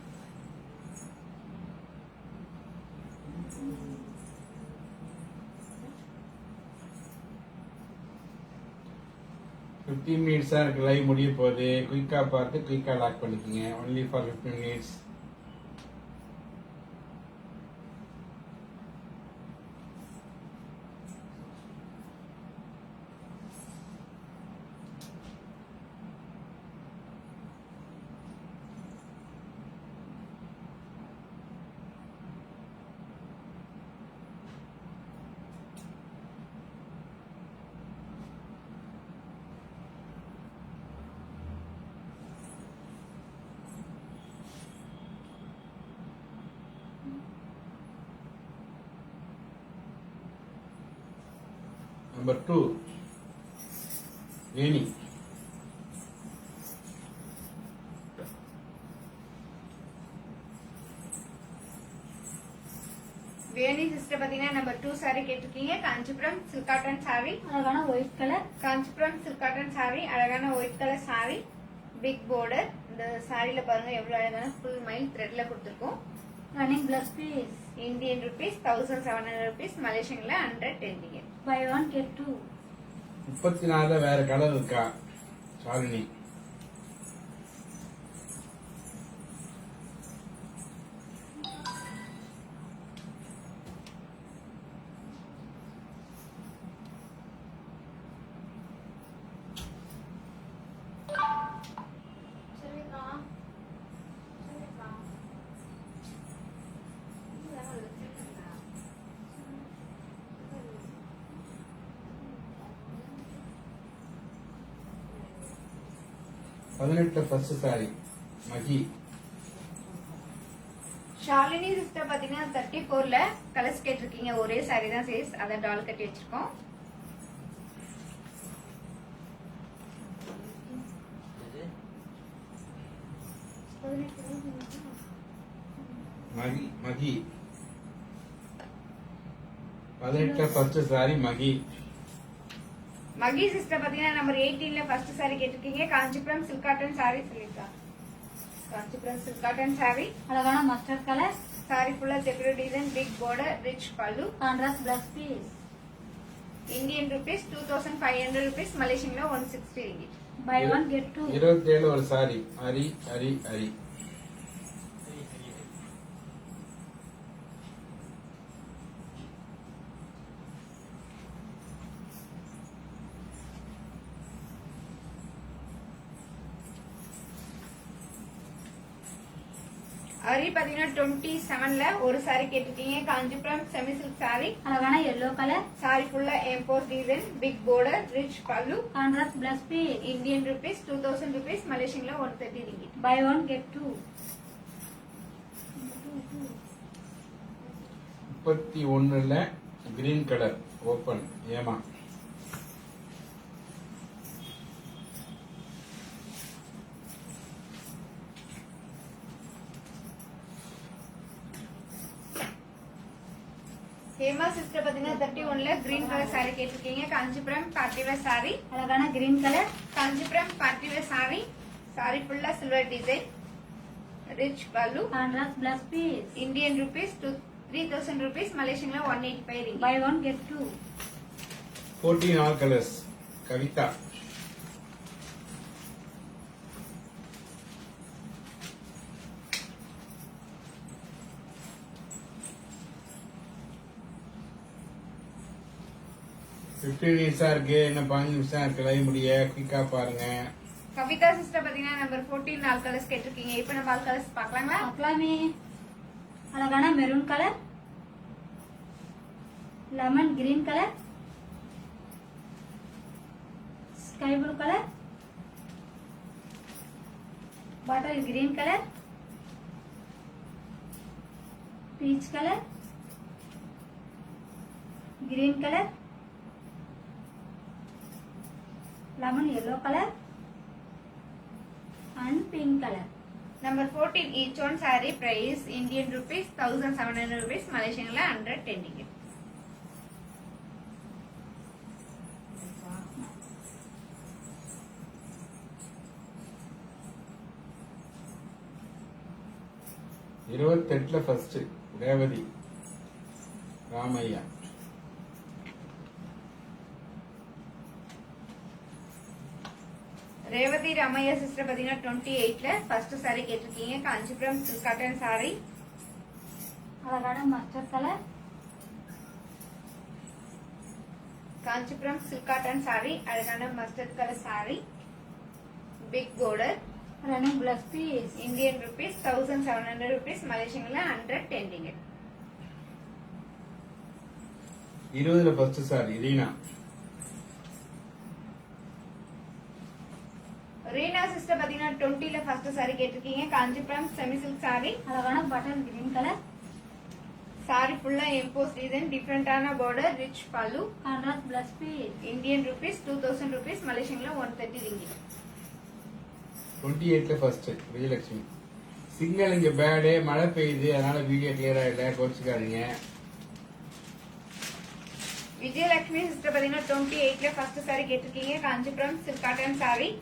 மினிட்ஸா இருக்கு லைவ் முடிய போகுது. குயிக்கா பார்த்து குயிக்கா லாக் பண்ணிக்கங்க. Only for 15 minutes. Number 2 Veni. Veni sister பாத்தீங்கன்னா நம்பர் 2 சாரி கேட்டிருக்கீங்க. காஞ்சிபுரம் சில்க் காட்டன் சாரி, அழகான white colour. Kanchipuram silk cotton sorry, அழகான white colour sari, big border. இந்த சாரில பாருங்க எவ்வளவு அழகான ஃபுல் மைல் த்ரெட்ல கொடுத்துருக்கோம். Running plus piece. Indian rupees 1700 rupees, மலேசியன்ல 110 ringgit. Buy one get two. 34 வேற கலர் இருக்கா சாலினி? பதினெட்டு ஃபர்ஸ்ட் சாரி மகி. ஷாலினி சிஸ்டர் பாத்தீங்கன்னா 34ல கலர்ஸ் கேட்டிருக்கீங்க. ஒரே சாரி தான் சைஸ், அத டால் கட்டி வச்சிருக்கோம். மகி மகி 18 ஃபர்ஸ்ட் சாரி மகி. மகி சிஸ்டர் பாத்தீங்கன்னா நம்பர் 18ல ஃபர்ஸ்ட் சாரி கேட்டிருக்கீங்க. காஞ்சிபுரம் சில்க் காட்டன் சாரி சொல்லிருக்கா. காஞ்சிபுரம் சில்க் காட்டன் சாரி, அழகான மஸ்டர்ட் கலர். சாரி ஃபுல்லா checked design, big border, rich pallu. Contrast plus piece. Indian rupees 2500 rupees, மலேசியன்ல 160 ringgit. Buy one get two. 27 ஒரு சாரி ஹரி ஹரி ஹரி. அரி பாத்தீங்கன்னா 27ல ஒரு சாரி கேட்டிருக்கீங்க. காஞ்சிபுரம் செமி சில்க் சாரி, அழகான yellow கலர். சாரி ஃபுல்லா emboss design, big border, rich pallu. Contrast plus piece. Indian rupees 2000 rupees, மலேசியன்ல 130 ringgit. Buy one get two. 31ல green colour open Hema. Hema sister பாத்தீங்கன்னா 31ல கிரீன் கலர் சாரி கேட்டிருக்கீங்க. காஞ்சிபுரம் பார்ட்டிவேர் சாரி, அழகான green colour. Kanchipuram party wear sorry, sorry ஃபுல்லா silver design, rich pallu. Contrast plus piece. Indian rupees 3000 rupees, மலேசியன்ல 185 ringgit. Buy one get two. 14 all colours Kavitha. நிமிஷம் இருக்கு, இன்னும் 15 நிமிஷம் இருக்கு லைவ் முடிய. குயிக்கா பாருங்க. கவிதா சிஸ்டர் பாத்தீங்கன்னா நம்பர் 14 நாலு கலர்ஸ் கேட்டிருக்கீங்க. இப்ப நம்ம ஆல் கலர்ஸ் பாக்கலாங்களா? பார்க்கலாமே. அழகான maroon colour, lemon green colour, sky blue colour, bottle green colour, peach colour, green color, lemon yellow color, and pink color. Number 14 each one saree price Indian rupees 1700 rupees, Malaysian la 110 ringgit. இருபத்தெட்டுல first Revathi Ramaiah. Revathi Ramaiah sister பாத்தீங்கன்னா 28ல first saree கேட்டிருக்கீங்க. Kanchipuram silk cotton saree. அழகான mustard colour, Kanchipuram silk cotton saree, அழகான mustard colour saree, big border, running blouse piece, Indian rupees 1700 rupees, Malaysian la 110 ringgit. 20ல first sari Reena. Reena sister பாத்தீங்கன்னா 20ல first saree கேட்டிருக்கீங்க. Kanchipuram semi silk saree. அழகான bottle green colour, saree ஃபுல்லா emboss design, டிஃபரெண்டான border, rich pallu, contrast plus piece, Indian rupees 2000 rupees, Malaysian la 130 ringgit. 28ல first Vijayalakshmi. Signal இங்க bad, மழை பெய்யுது, அதனால வீடியோ கிளியரா இல்ல, கோச்சுக்காதீங்க. விஜயலட்சுமி சிஸ்டர் பாத்தீங்கன்னா 28ல ஃபர்ஸ்ட் saree கேட்டிருக்கீங்க. Kanchipuram silk cotton saree.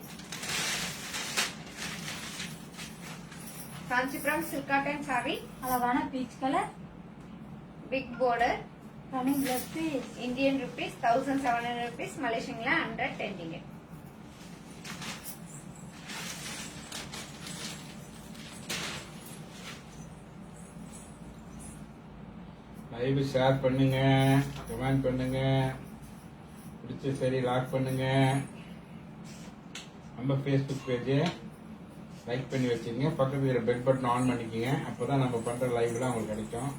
Kanchipuram silk cotton saree, அழகான peach colour, big border, running plus piece, Indian rupees 1700 rupees, Malaysian la 110 ringgit. Live share பண்ணுங்க, கமெண்ட் பண்ணுங்க, பிடிச்ச சரி லாக் பண்ணுங்க. நம்ம ஃபேஸ்புக் பேஜை லைக் பண்ணி வச்சுக்கோங்க. பக்கத்துல இருக்கிற பெல் பட்டன் ஆன் பண்ணிக்கோங்க. அப்பதான் நம்ம பண்ற லைவ்லாம் உங்களுக்கு கிடைக்கும்.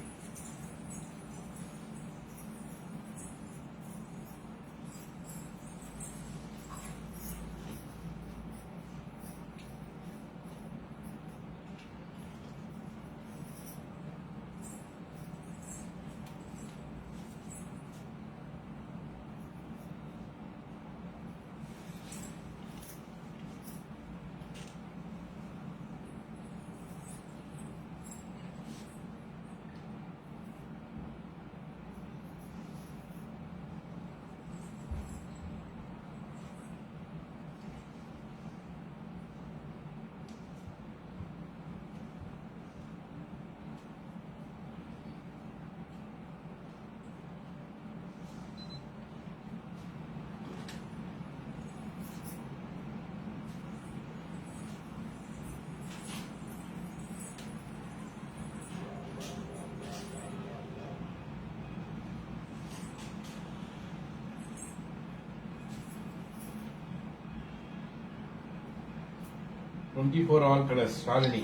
#24 all colors Shalini.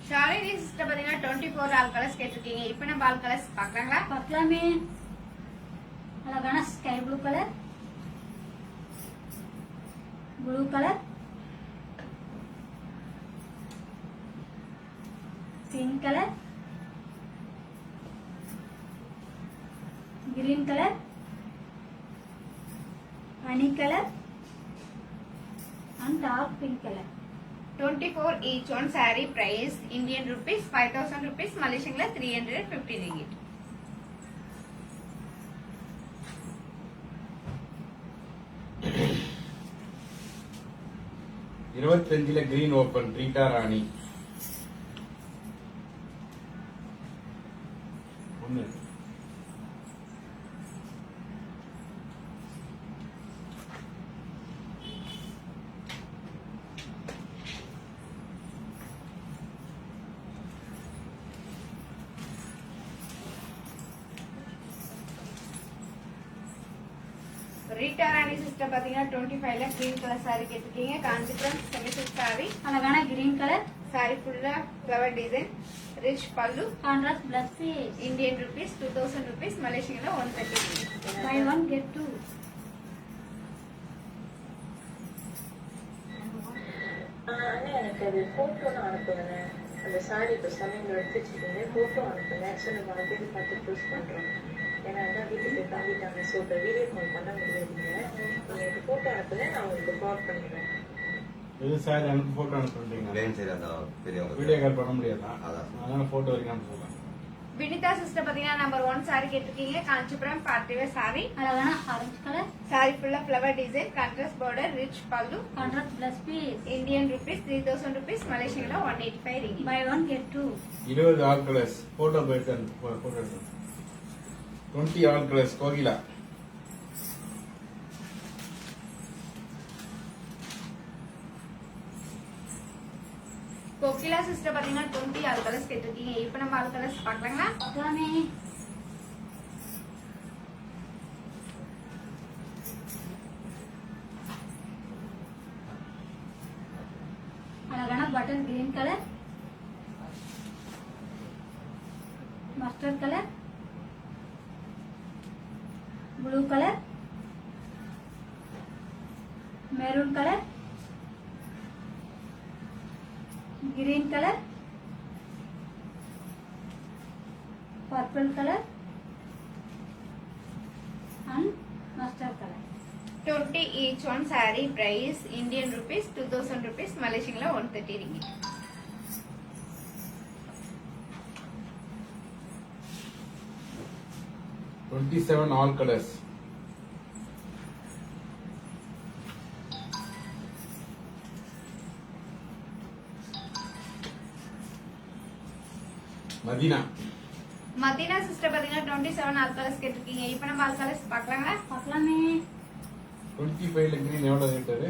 Shalini sister பாத்தீங்கன்னா 24 ஆல் கலர்ஸ் கேட்டிருக்கீங்க. இப்ப நம்ம ஆல் கலர்ஸ் பாக்கலாங்களா? பார்க்கலாமே. அழகான sky blue colour, blue colour, pink colour, green color, honey color, and dark pink color. 24 each one saree price Indian rupees 5000 rupees, Malaysian la 350 ringgit. இருபத்தஞ்சுல green open Rita Rani. ஒண்ணு Rita Rani sister பாத்தீங்கன்னா 25ல green colour saree கேட்டிருக்கீங்க. Kanchipuram semi silk saree. அழகான green color, saree ஃபுல்லா flower design, rich pallu, contrast plus piece. Indian rupees 2000 rupees, Malaysian la 130 ringgit. Buy one get two. அண்ணா எனக்கு அது ஃபோட்டோலாம் அனுப்புங்க. அந்த சாரி இப்போ சமையல் எடுத்து வச்சுக்கோங்க, ஃபோட்டோ அனுப்புங்க. ஸோ நம்ம அதை பார்த்து சூஸ் பண்ணுறோம். ஏன்னா எல்லாம் வீட்டுக்கு தாண்டிட்டாங்க. ஸோ இப்போ வீடியோ கால் பண்ண முடியாதுங்க. நீங்கள் எனக்கு ஃபோட்டோ அனுப்புங்க, நான் உங்களுக்கு கால் பண்ணிடுறேன். எது சார் எனக்கு போட்டோ அனுப்புறீங்க? பிளேன் சரி அந்த பெரியவங்க வீடியோ கால் பண்ண முடியாதா? அதான். அதனால போட்டோ வரைக்கும் அனுப்புறேன். வினிதா சிஸ்டர் பாத்தீங்கன்னா நம்பர் 1 சாரி கேட்டிருக்கீங்க. Kanchipuram party wear sorry. அழகான ஆரஞ்சு கலர் சாரி ஃபுல்லா flower design, contrast border, rich pallu. Contrast plus piece. Indian rupees 3000 rupees, மலேசியன்ல 185 ringgit. Buy 1 get 2. 20 all colours photo போயிட்டு போட்டோ எடுத்து 20 all colours Kokila. Kokila sister பாத்தீங்கன்னா 20 ஆல் கலர்ஸ் கேட்டிருக்கீங்க. இப்போ நம்ம ஆல் கலர்ஸ் பார்க்கலாங்களா? பார்க்கலாமே. அழகான butter green colour, mustard colour, blue colour, maroon colour, green colour, purple color and mustard color. 20 each one saree price Indian rupees 2000 rupees, Malaysian 130 ringgit. $27 all colors. Madina Madina sister பாத்தீங்கன்னா 27 all colours கேட்டிருக்கீங்க. இப்போ நம்ம all colours பார்க்கலாங்களா? பார்க்கலாமே. 25 green எவ்வளவு rate அது?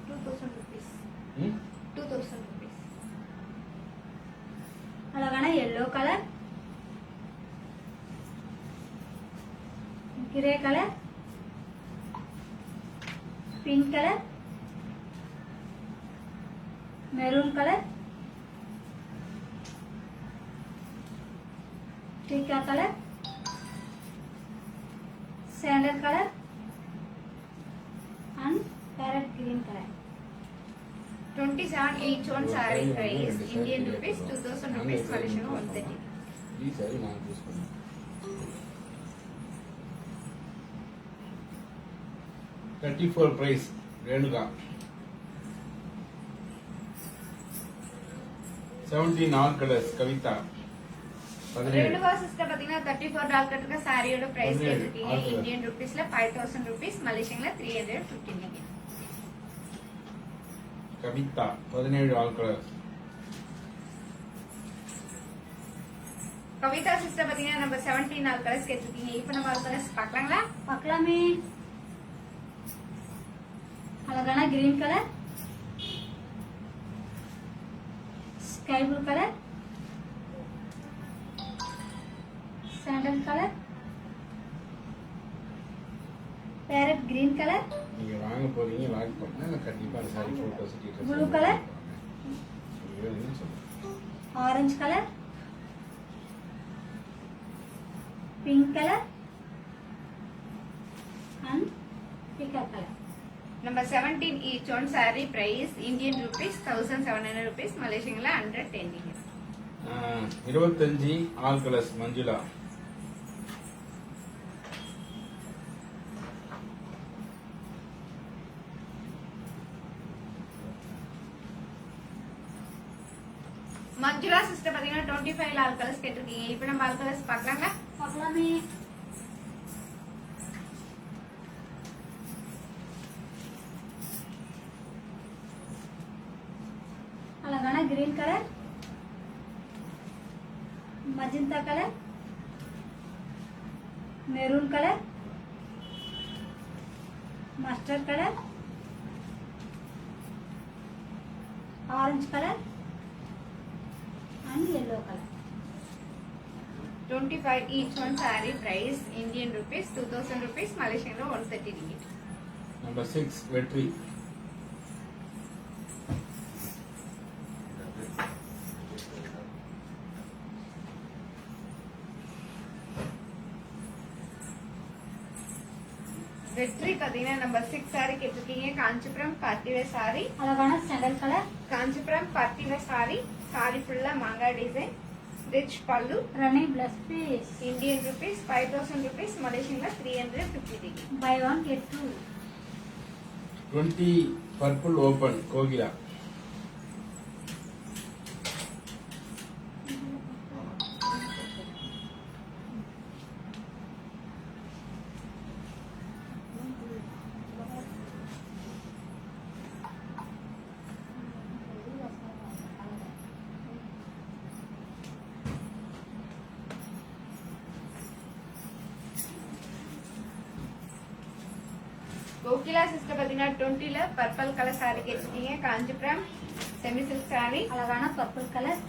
2000 rupees. 2000 rupees. அழகான yellow color, grey color, pink color, maroon color, टीका colour, sandal colour and parrot green color. 27 each one saree price Indian rupees 2000 rupees, Malaysian 130. ಈ ಸಾರಿ ನಾನು చూసుకున్నా 34 price Renuka 17 all colors Kavitha 17 ரெண்டுவா சிஸ்டர் பாத்தீங்கன்னா 34 டால் கட்டுக்க சாரியோட பிரைஸ் 17 கேட்டிருக்கீங்க. ஆல் இந்தியன் ருபீஸ்ல 5000 rupees, மலேசியன்ல 315 ringgit. Kavitha 17 all colors Kavitha sister பாத்தீங்கன்னா நம்ம 17 ஆல் கலர்ஸ் கேட்டிருக்கீங்க. இப்போ நம்ம ஆல் கலர்ஸ் பார்க்கலாங்களா? பார்க்கலாமே. அழகான green color, sky blue color, sandal color, parrot green color, நீங்க வாங்க போறீங்க லாக் பண்ணா நான் கண்டிப்பா அந்த sorry photos details Blue color? என்ன சொல்றேன் orange color, pink color and peacock color. Number 17 each one saree price Indian rupees 1700 rupees, மலேசியன்ல 110 ringgit. 25 all colours Manjula Manjula sister பாத்தீங்கன்னா 25 ஆல் கலர்ஸ் கேட்டிருக்கீங்க. இப்போ நம்ம ஆல் கலர்ஸ் பார்க்கலாங்களா? பார்க்கலாமே. அழகான green colour, magenta colour, maroon colour, mustard colour, orange colour and yellow color. 25 each one saree price Indian rupees 2000 rupees, மலேசியன்ல 130 ringgit. Number 6 Vetri Vetri பாத்தீங்கன்னா நம்பர் 6 சாரி கேட்டிருக்கீங்க. Kanchipuram party wear sorry. அழகான sandal colour. Kanchipuram party wear sorry. Sorry ஃபுல்லா மாங்காய் design. Rich pallu. Running plus piece. Indian rupees 5000 rupees. மலேசியன்ல 350 ringgit. Buy 1 get 2. 20 purple open Kokila. Kokila sister பாத்தீங்கன்னா 20ல purple colour sari கேட்டிருக்கீங்க. Kanchipuram semi silk sorry. அழகான பர்பிள் கலர்.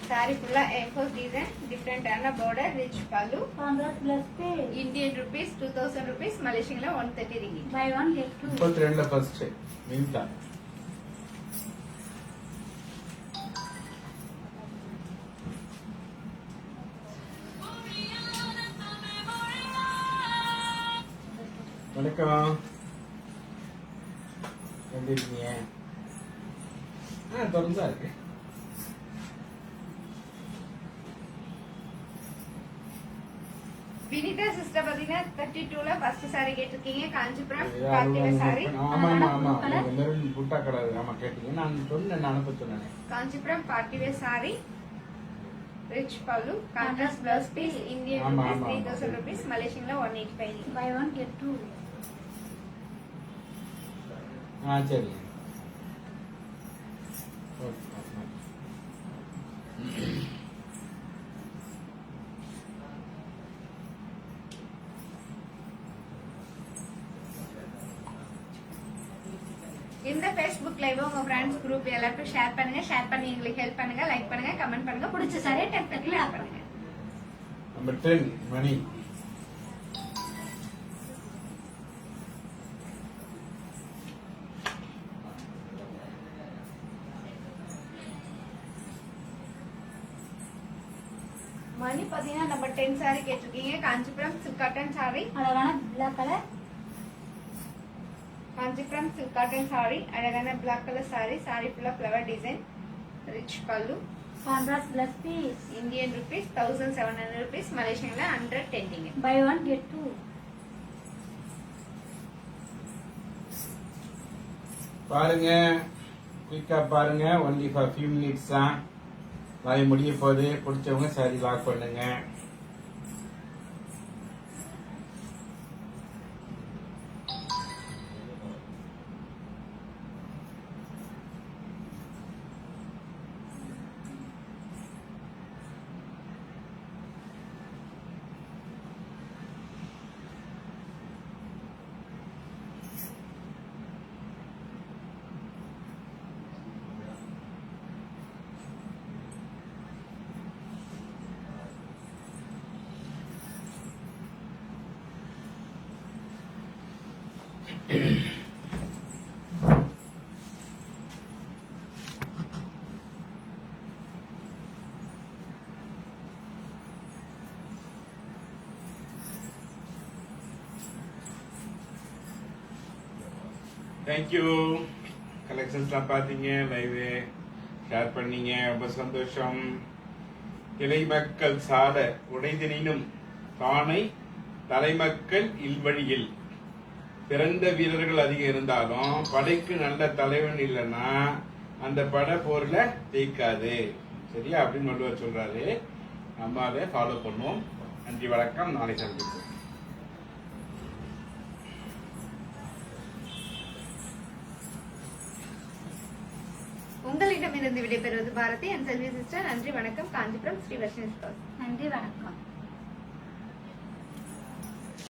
சாரி ஃபுல்லா A4 டிசைன். டிஃபரெண்டான border. Rich pallu. Contrast plus piece. Indian rupees 2000 rupees. மலேசியன்ல 130 ringgit. Buy 1 get 2. 32ல first Minta. வணக்கம். எப்படி இருக்கீங்க? தொடர்ந்தா இருக்கு. வினிதா சிஸ்டர் பாத்தீங்கன்னா 32ல ஃபர்ஸ்ட் சாரி கேட்டிருக்கீங்க. காஞ்சிபுரம் இது பார்ட்டிவேர் சாரி. ஆமா ஆமா ஆமா மெரூன் புட்டா கலர். ஆமா கேட்டீங்க. நான் சொன்னேன், நான் அனுப்ப சொன்னேன். Kanchipuram party wear sari. Rich pallu. Contrast blouse piece. Indian ஆமா, ருபீஸ் ஆமா, 3000 rupees. மலேசியன்ல 185 ringgit. Buy 1 get 2. சரி. இந்த Facebook லைவ் உங்க ஃப்ரெண்ட்ஸ் குரூப் எல்லாருக்கும் ஷேர் பண்ணுங்க. ஷேர் பண்ணி எங்களுக்கு ஹெல்ப் பண்ணுங்க. லைக் பண்ணுங்க, கமெண்ட் பண்ணுங்க. பிடிச்ச சாரியை டக் டக்ல ஆட் பண்ணுங்க. நம்பர் 10 மணி. மணி பாத்தீங்கன்னா நம்பர் 10 சாரி கேட்டிருக்கீங்க. Kanchipuram silk cotton sorry. அழகான black colour. Kanchipuram silk cotton sorry. அழகான பிளாக் கலர் சாரி. சாரி ஃபுல்லா flower design. Rich pallu. Contrast plus piece. Indian rupees 1700 rupees. மலேசியன்ல 110 ringgit. Buy 1 get 2. பாருங்க, குயிக்கா பாருங்க. ஒன்லி ஃபார் ஃபியூ மினிட்ஸ் தான். லைவ் முடிய போகுது. பிடிச்சவங்க சாரி லாக் பண்ணுங்க. தேங்க்யூ. கலெக்ஷன்ஸ்லாம் பார்த்தீங்க, லைவ் ஷேர் பண்ணீங்க, ரொம்ப சந்தோஷம். இலைமக்கள் சாட உடைதினும் தானை தலைமக்கள் இல்வழியில். பிறந்த வீரர்கள் அதிகம் இருந்தாலும் படைக்கு நல்ல தலைவன் இல்லைன்னா அந்த படை போர்ல ஜெயிக்காது. சரியா? அப்படின்னு வள்ளுவர் சொல்றாரு. நம்ம அதை ஃபாலோ பண்ணுவோம். நன்றி, வணக்கம். நாளை சந்திப்போம். உங்களிடமிருந்து விடைபெறுவது பாரதி அண்ட் செல்வி சிஸ்டர். நன்றி, வணக்கம். காஞ்சிபுரம் ஸ்ரீ வர்ஷினி ஸ்டோர். நன்றி, வணக்கம்.